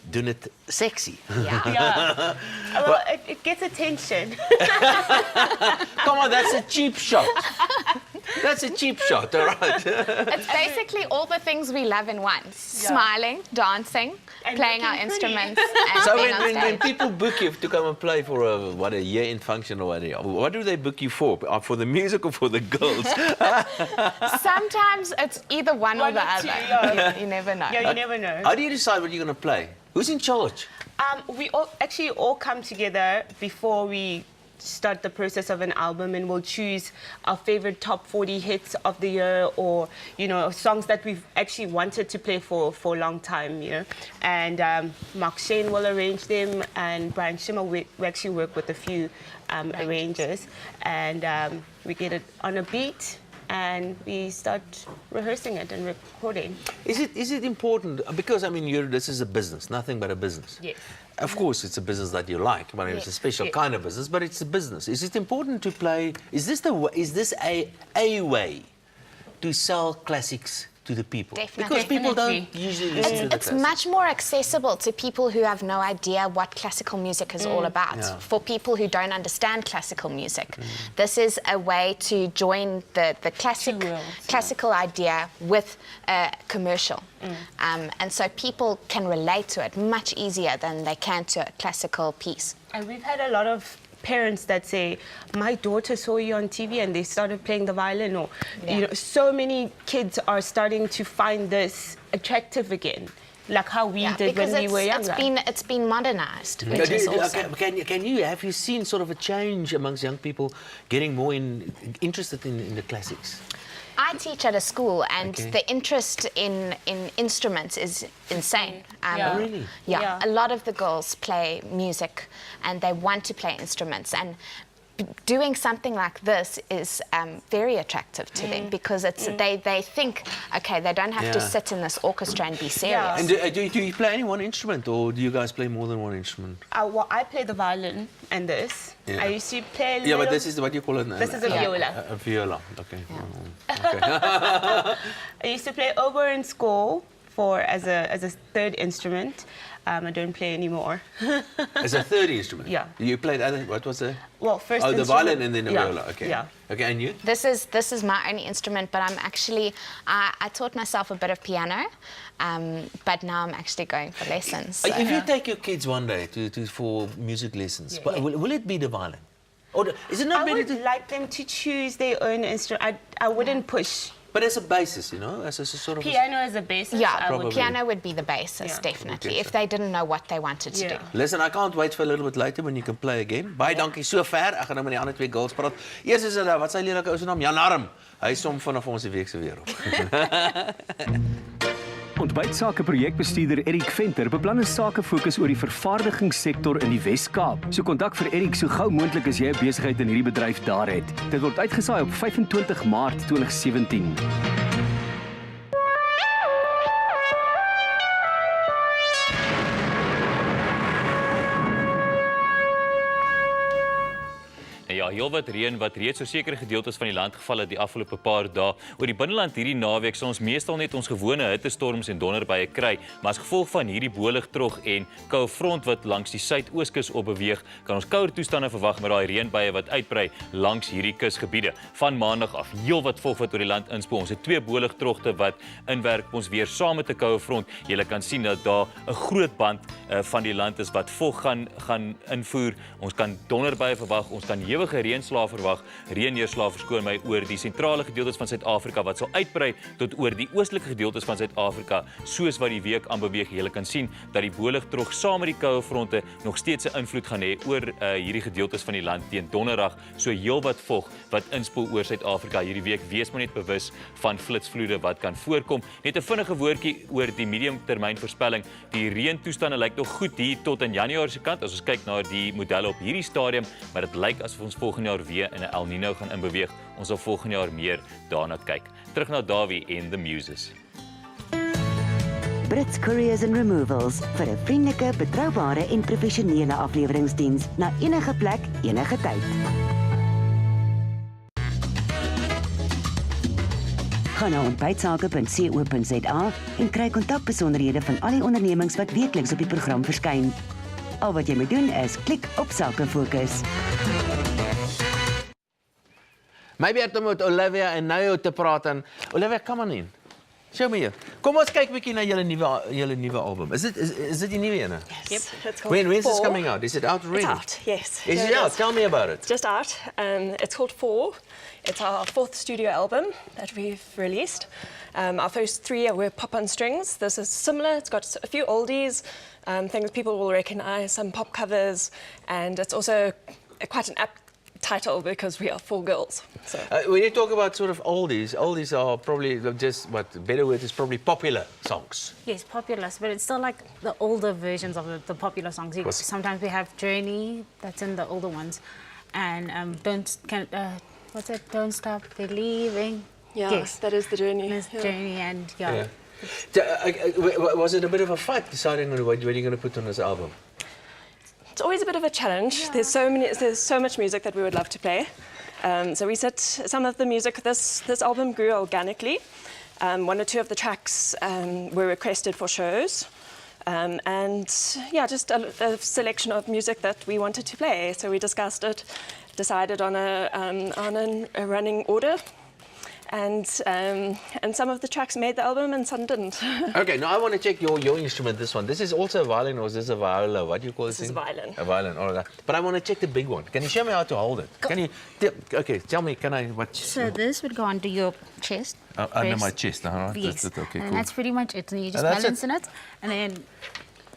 doen dit sexy. Yeah. Well, it gets attention. Come on, that's a cheap shot. That's a cheap shot, all right. It's basically all the things we love in one. Smiling, dancing, And playing our looking pretty. instruments, and So being on when stage. people book you to come and play for a year-end function or whatever, what do they book you for? For the music or for the girls? Sometimes it's either one or the or two, other. You never know. Yeah, you never know. How do you decide what you're going to play? Who's in charge? We all come together before we start the process of an album, and we'll choose our favorite top 40 hits of the year, or songs that we've actually wanted to play for a long time, And Mark Shane will arrange them, and Brian Schimmer, we actually work with a few arrangers, and we get it on a beat. And we start rehearsing it and recording. Is it important? Because I mean, this is a business, nothing but a business. Yes. Of course, it's a business that you like, but it's a special kind of business. But it's a business. Is it important to play? Is this a way to sell classics to the people? Definitely. Because people don't usually listen to the It's classics. much more accessible to people who have no idea what classical music is all about. Yeah. For people who don't understand classical music, this is a way to join the classical idea with a commercial. And so people can relate to it much easier than they can to a classical piece. And we've had a lot of parents that say, my daughter saw you on TV and they started playing the violin, or so many kids are starting to find this attractive again, like how we did when we were younger. It's been modernized, which is awesome. Have you seen sort of a change amongst young people getting more interested in the classics? I teach at a school, and the interest in instruments is insane. Oh, really? Yeah, a lot of the girls play music, and they want to play instruments. And doing something like this is very attractive to them, because they think, okay, they don't have to sit in this orchestra and be serious. And do you play any one instrument, or do you guys play more than one instrument? Well, I play the violin and this. Yeah. I used to play. Yeah, but this is what you call it. This is a viola. A viola. Okay. I used to play oboe in school as a third instrument. I don't play anymore. As a third instrument? Yeah. You played what was it? Well, first the instrument. violin and then the viola. Okay. Yeah. Okay, and you? This is my only instrument, but I'm actually I taught myself a bit of piano, but now I'm actually going for lessons. So. If you take your kids one day for music lessons, will it be the violin? Or is it not I better would like them to choose their own instrument. I wouldn't push But as a basis, as a sort of... Piano as a basis? Yeah, I would- piano would be the basis, definitely, if they didn't know what they wanted to do. Listen, I can't wait for a little bit later when you can play again. Baie dankie so ver. Ek gaan nou met die ander twee girls praat. Eers is dit, wat sy lelike ou se naam? Jan Arm. Hy som vanaf ons die week se weer op. Ontbytsake projekbestuurder Erik Venter beplan 'n sakefokus oor die vervaardigingssektor in die Wes-Kaap. So kontak vir Erik so gou moontlik as jy 'n besigheid in hierdie bedryf daar het. Dit word uitgesaai op 25 Maart 2017. Ja, heel wat reën wat reeds oor sekere gedeeltes van die land geval het die afgelope paar dae. Oor die binneland hierdie naweek sal ons meestal net ons gewone hittestorms en donderbuie kry, maar as gevolg van hierdie boligtrog en koue front wat langs die suidooskus opbeweeg, kan ons kouer toestande verwag met daai reënbuie wat uitbrei langs hierdie kusgebiede. Van maandag af heel wat vog wat oor die land inspoel. Ons het 2 boligtrogte wat inwerk ons weer saam met 'n koue front. Jy kan sien dat daar 'n groot band van die land is wat vog gaan invoer. Ons kan donderbuie verwag, ons kan ewige reënslae verwag, reënneerslae verskoon my oor die sentrale gedeeltes van Suid-Afrika wat sal uitbrei tot oor die oostelike gedeeltes van Suid-Afrika, soos wat die week aanbeweeg. Jy kan sien dat die boligtrog saam met die koue fronte nog steeds 'n invloed gaan hê oor hierdie gedeeltes van die land teen donderdag. So heelwat vog wat inspoel oor Suid-Afrika hierdie week. Wees maar net bewus van flitsvloede wat kan voorkom. Net 'n vinnige woordjie oor die mediumtermyn voorspelling. Die reëntoestande lyk nog goed hier tot in Januarie se kant as ons kyk na die modelle op hierdie stadium, maar dit lyk asof ons volgende jaar weer in 'n El Niño gaan inbeweeg. Ons sal volgende jaar meer daarna kyk. Terug na Davie en the Muses. Brits Couriers and Removals vir 'n vriendelike, betroubare en professionele afleweringsdiens na enige plek, enige tyd. Gaan na ontbytsake.co.za en kry kontakbesonderhede van al die ondernemings wat weekliks op die program verskyn. Al wat jy moet doen is klik op Sakefokus. Maybe het om met Olivia en Nayo te praat en Olivia, come on in. Show me here. Kom ons kyk 'n bietjie na julle nuwe album. Is dit die nuwe ene? Yep, it's called When's this Four. coming out? Is it out already? It's out, yes. Is it out? Tell me about it. Just out. It's called Four. It's our 4th studio album that we've released. Our first 3 were Pop on Strings. This is similar. It's got a few oldies, things people will recognize, some pop covers, and it's also quite an apt title because we are 4 girls. So. When you talk about sort of oldies are probably just, the better word is probably popular songs. Yes, popular, but it's still like the older versions of the popular songs. Sometimes we have Journey, that's in the older ones, and Don't Stop Believing. Yeah, yes, that is the Journey. It's Journey, and Was it a bit of a fight deciding on what you're going to put on this album? It's always a bit of a challenge. Yeah. There's so much music that we would love to play. So we said some of the music, this album grew organically. 1 or 2 of the tracks were requested for shows. And yeah, just a selection of music that we wanted to play. So we discussed it, decided on a running order. And some of the tracks made the album and some didn't. Okay, now I want to check your instrument, this one. This is also a violin, or is this a viola? What do you call this? This is a violin. A violin, all right. But I want to check the big one. Can you show me how to hold it? Can you? Okay, tell me, So this would go under your chest. Under my chest, right? Yes. That's it, okay, and cool. that's pretty much it. And you just balance in it, and then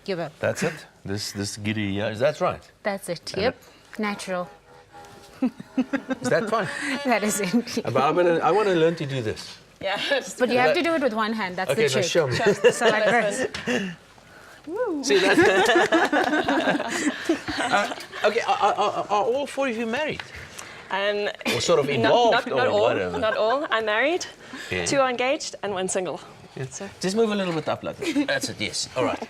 give it. That's it? This giddy, yeah, that's right? That's it, yep. Natural. Is that fine? That is it. But I want to learn to do this. Yeah. But you have to do it with one hand. That's okay, the trick. Show me. So like this. See that? Okay, are all 4 of you married? Or sort of involved? Not or all. whatever? Not all. I'm married. Yeah. 2 are engaged and 1 single. Yeah. So. Just move a little bit up like that. That's it, yes. All right.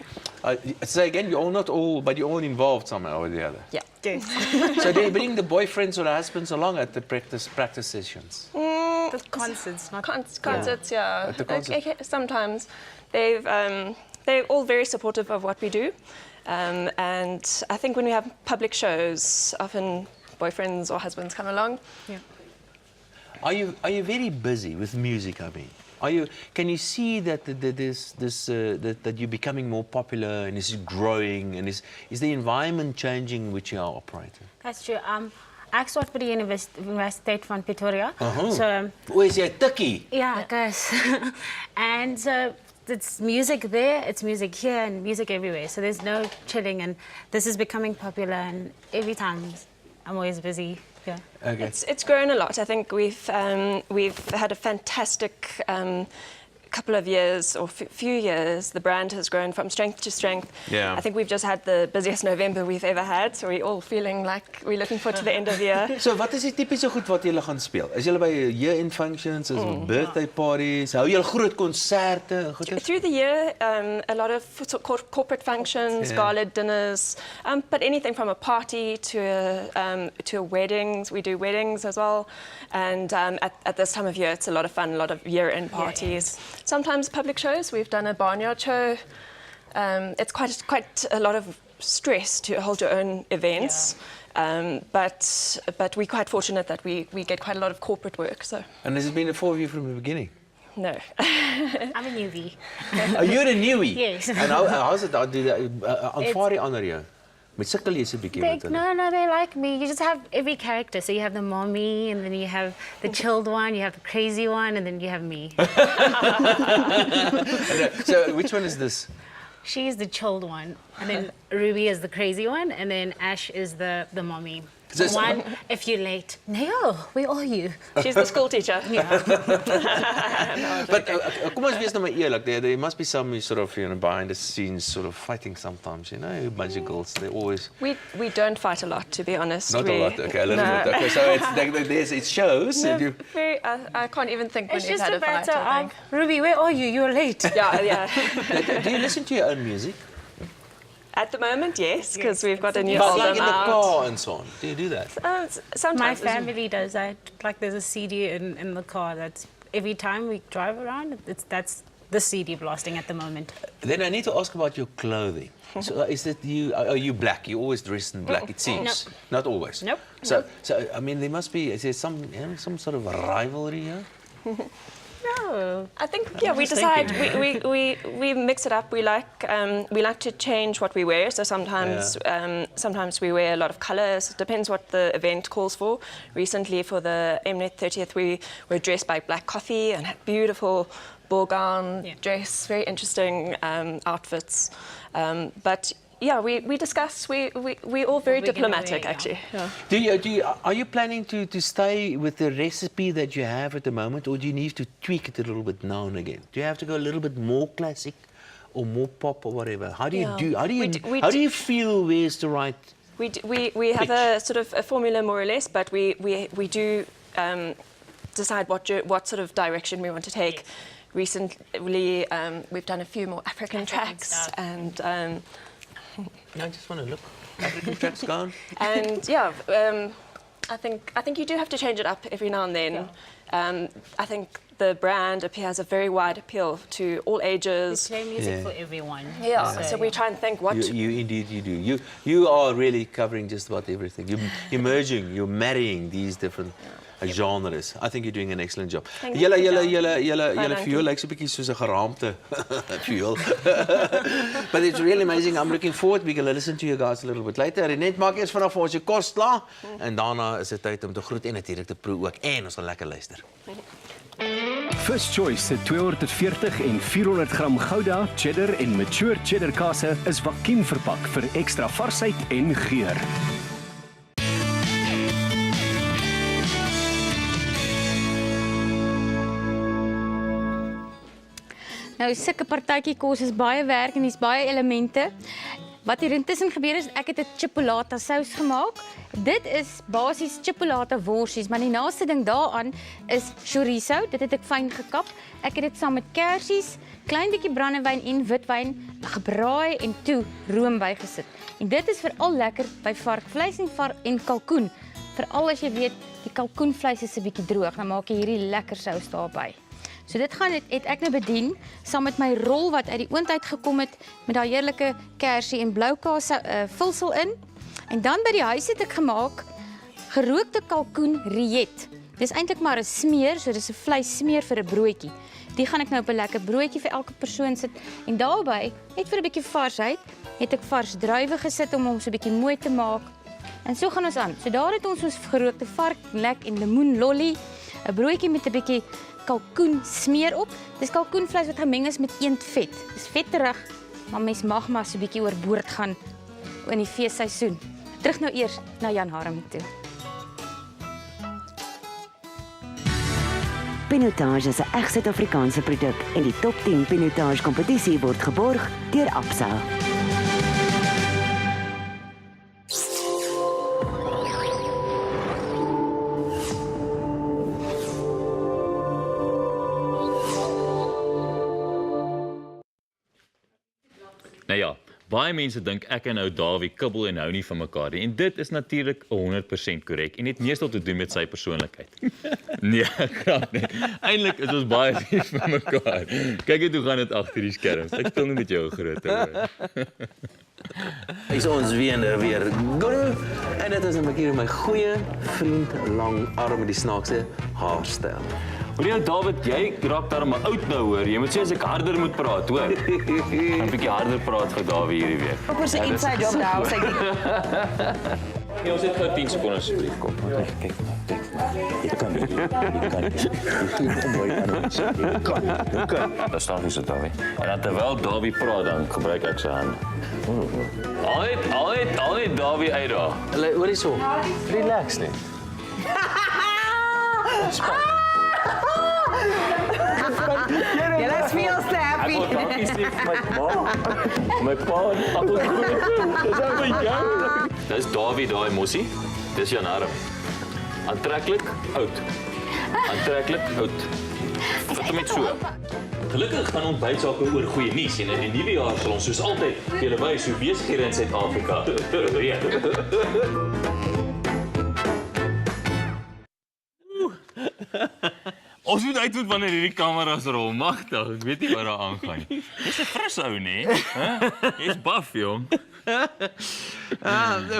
Say again, you're all not all, but you're all involved somehow or the other. Yeah. Yes. So do you bring the boyfriends or the husbands along at the practice sessions? The concerts, not concerts. Yeah. At the concert. Okay, sometimes they're all very supportive of what we do, and I think when we have public shows, often boyfriends or husbands come along. Yeah. Are you very busy with music? I mean, can you see that that you're becoming more popular and is growing, and is the environment changing in which you are operating? That's true. Ek swat by die Universiteit van Pretoria. So O, is jy 'n tikkie? yeah, I guess. And so it's music there, it's music here, and music everywhere. So there's no chilling, and this is becoming popular. And every time I'm always busy. Yeah. Okay. It's grown a lot. I think we've had a fantastic couple of years or few years. The brand has grown from strength to strength. Yeah. I think we've just had the busiest November we've ever had, so we're all feeling like we're looking forward to the end of the year. So wat is die tipiese goed wat julle gaan speel? Is julle by year-end functions, is birthday parties, hou julle groot konserte en goeders? Through the year, a lot of corporate functions, gala dinners, but anything from a party to weddings. We do weddings as well, and at this time of year, it's a lot of fun, a lot of year-end parties. Sometimes public shows. We've done a barnyard show. It's quite a lot of stress to hold your own events, but we're quite fortunate that we get quite a lot of corporate work. So. And has it been a for you from the beginning? No. I'm a newbie. Are you a newbie? Yes. And how's it? Aanvaar die ander jou? Met sukkel jy 'n bietjie met hulle? No, they like me. You just have every character. So you have the mommy, and then you have the chilled one, you have the crazy one, and then you have me. So which one is this? She's the chilled one, and then Ruby is the crazy one, and then Ash is the mommy. So one, if you're late, Nail, where are you? She's the school teacher. Yeah. But kom ons wees nou maar eerlik. There must be some sort of, behind the scenes sort of fighting sometimes, a bunch of girls, they always... We don't fight a lot, to be honest. Not a lot, okay, a little bit. Okay, so it shows. No, I can't even think when It's we've just had a a fight, matter I of, think. Ruby, where are you? You're late. Yeah. Do you listen to your own music? At the moment, yes, because we've got a new But album like in the out. car and so on. Do you do that? My Sometimes. family does that. Like there's a CD in the car that's every time we drive around, that's the CD blasting at the moment. Then I need to ask about your clothing. So is it are you black? You always dressed in black, it seems. Nope. Not always. Nope. So I mean, there must be. Is there some sort of rivalry here? No, I think we decide we mix it up. We like to change what we wear. So sometimes we wear a lot of colours. It depends what the event calls for. Recently, for the Mnet 30th, we were dressed by Black Coffee and had beautiful ball gown dress, very interesting outfits. But yeah, we discuss. We're all very diplomatic, actually. Yeah. Are you planning to stay with the recipe that you have at the moment, or do you need to tweak it a little bit now and again? Do you have to go a little bit more classic, or more pop, or whatever? How do you do? How do you feel where's the right? We have a sort of a formula more or less, but we do decide what sort of direction we want to take. Yes. Recently, we've done a few more African tracks stuff. And. I just want to look. African tracks gone. And I think you do have to change it up every now and then. Yeah. I think the brand has a very wide appeal to all ages. We play music for everyone. Yeah. So we try and think what. You indeed you do. You are really covering just about everything. You're merging. You're marrying these different. Genres. I think you're doing an excellent job. Julle fuel lyk so 'n bietjie soos 'n geraamte fuel. But it's really amazing. I'm looking forward. We're going to listen to you guys a little bit later. Net maak eers vanaf vir ons jou kos klaar en daarna is dit tyd om te groet en natuurlik te proe ook en ons gaan lekker luister. First Choice se 240 en 400 gram Gouda, cheddar en mature cheddar kaase is vakuum verpak vir ekstra varsheid en geur. Nou, sulke partytjie kos is baie werk en dis baie elemente. Wat hier intussen gebeur is, ek het 'n chipolata sous gemaak. Dit is basies chipolata worsies, maar die naaste ding daaraan is chorizo. Dit het ek fyn gekap. Ek het dit saam met kersies, klein bietjie brandewyn en witwyn gebraai en toe room bygesit. En dit is veral lekker by varkvleis en kalkoen. Veral as jy weet, die kalkoenvleis is 'n bietjie droog, dan maak jy hierdie lekker sous daarby. So dit het ek nou bedien saam met my rol wat uit die oond uit gekom het met daai heerlike kersie en bloukaas vulsel in. En dan by die huis het ek gemaak gerookte kalkoen riet. Dis eintlik maar 'n smeer, so dis 'n vleissmeer vir 'n broodjie. Die gaan ek nou op 'n lekker broodjie vir elke persoon sit en daarbey net vir 'n bietjie varsheid het ek vars druiwe gesit om hom so 'n bietjie mooi te maak. En so gaan ons aan. So daar het ons gerookte varklek en lemoenlolly, 'n broodjie met 'n bietjie kalkoen smeer op. Dis kalkoenvleis wat gemeng is met eendvet. Dis vetterig, maar mens mag maar so 'n bietjie oorboord gaan in die feesseisoen. Terug nou eers na Jan Harm toe. Pinotage is 'n reg Suid-Afrikaanse produk en die top 10 Pinotage kompetisie word geborg deur Absa. Nou ja, baie mense dink ek en ou Dawie kibbel en hou nie van mekaar nie. En dit is natuurlik 100% korrek en het meestal te doen met sy persoonlikheid. Nee, grap nie. Eintlik is ons baie lief vir mekaar. Kyk net hoe gaan dit agter die skerms. Ek speel nie met jou groot hoor. Is ons weer Guru en dit is 'n bietjie my goeie vriend lang arm met die snaakse haarstyl. Hoor jy David, jy raak daarom oud nou hoor. Jy moet sê as ek harder moet praat, hoor. Ek gaan 'n bietjie harder praat vir Dawie hierdie week. Op ons inside job daar, sê ek. Ja, ons het gou 10 sekondes asseblief kom. Kyk. Jy kan nie. Jy kan. Daar staan nie so Dawie. En dan terwyl Dawie praat, dan gebruik ek sy hande. Alright, Dawie uit daar. Hoor jy so? Relax net. Julle is veel te happy. Ek wil dankie sê vir my ma. My pa en almal groet. Dis al vir jou. Dis Dawie daai mossie. Dis Jan Harm. Aantreklik, oud. Aantreklik, oud. Vat hom net so. Gelukkig gaan Ontbytsake oor goeie nuus en in die nuwe jaar sal ons soos altyd vir julle wys hoe besighede in Suid-Afrika reën. Ons moet uitvoet wanneer hierdie kameras rol. Magtig, ek weet nie wat daar aangaan nie. Jy's 'n fris ou, nê? Jy's buff, jong.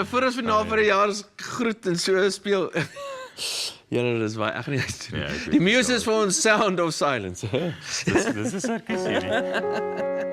Voor ons finaal vir 'n jaar groet en so speel. Julle dis baie ek gaan nie uitdoen. Ja, Die Muses vir ons Sound of Silence. Dis 'n sirkus hierdie.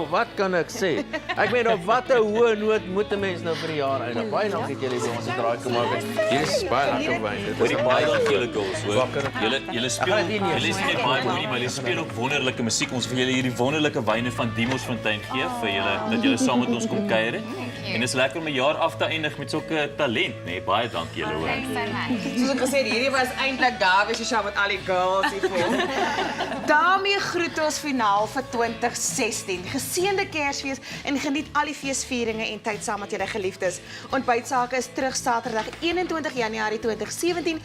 wat kan ek sê? Ek meen op watter hoë noot moet 'n mens nou vir die jaar eindig? Baie dankie dat julle vir ons 'n draai kom maak. Hier is baie lekker wyn. Dit Hoorie, is baie dankie julle girls, hoor. Julle Ek speel, gaan dit nie julle is nie baie mooi nie, maar julle speel ook wonderlike musiek. Ons wil julle hierdie wonderlike wyne van Diemelsfontein gee vir julle dat julle saam met ons kom kuier. En dit is lekker om 'n jaar af te eindig met sulke talent, nee. Baie dankie julle, hoor. Soos ek gesê het, hierdie was eintlik Dawie se show met al die girls hiervoor. Daarmee groet ons finaal vir 2016. Geseënde Kersfees en geniet al die feesvieringe en tyd saam met julle geliefdes. Ontbytsake is terug Saterdag 21 Januarie 2017.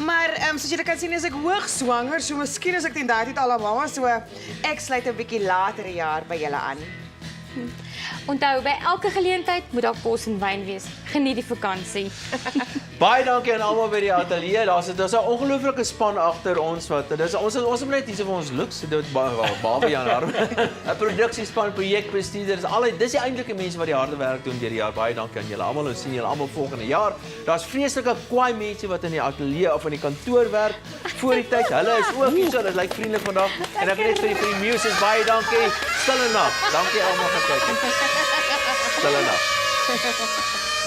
Maar soos julle kan sien is ek hoogswanger, so miskien is ek teen daai tyd al 'n mamma, so ek sluit 'n bietjie later die jaar by julle aan. Onthou, by elke geleentheid moet daar kos en wyn wees. Geniet die vakansie. Baie dankie aan almal by die ateljee. Daar's 'n ongelooflike span agter ons wat ons het net hier so vir ons looks. Dit baie Jan Harm. 'n Produksiespan, projekbestuurders, dis die eintlike mense wat die harde werk doen deur die jaar. Baie dankie aan julle almal. Ons sien julle almal volgende jaar. Daar's vreeslike kwaai mense wat in die ateljee of in die kantoor werk voor die tyd. Hulle is ook hier so, dit lyk vriendelik vandag. En ek wil net vir die Muses baie dankie. Stille nag. Dankie almal vir kyk. Stille nag.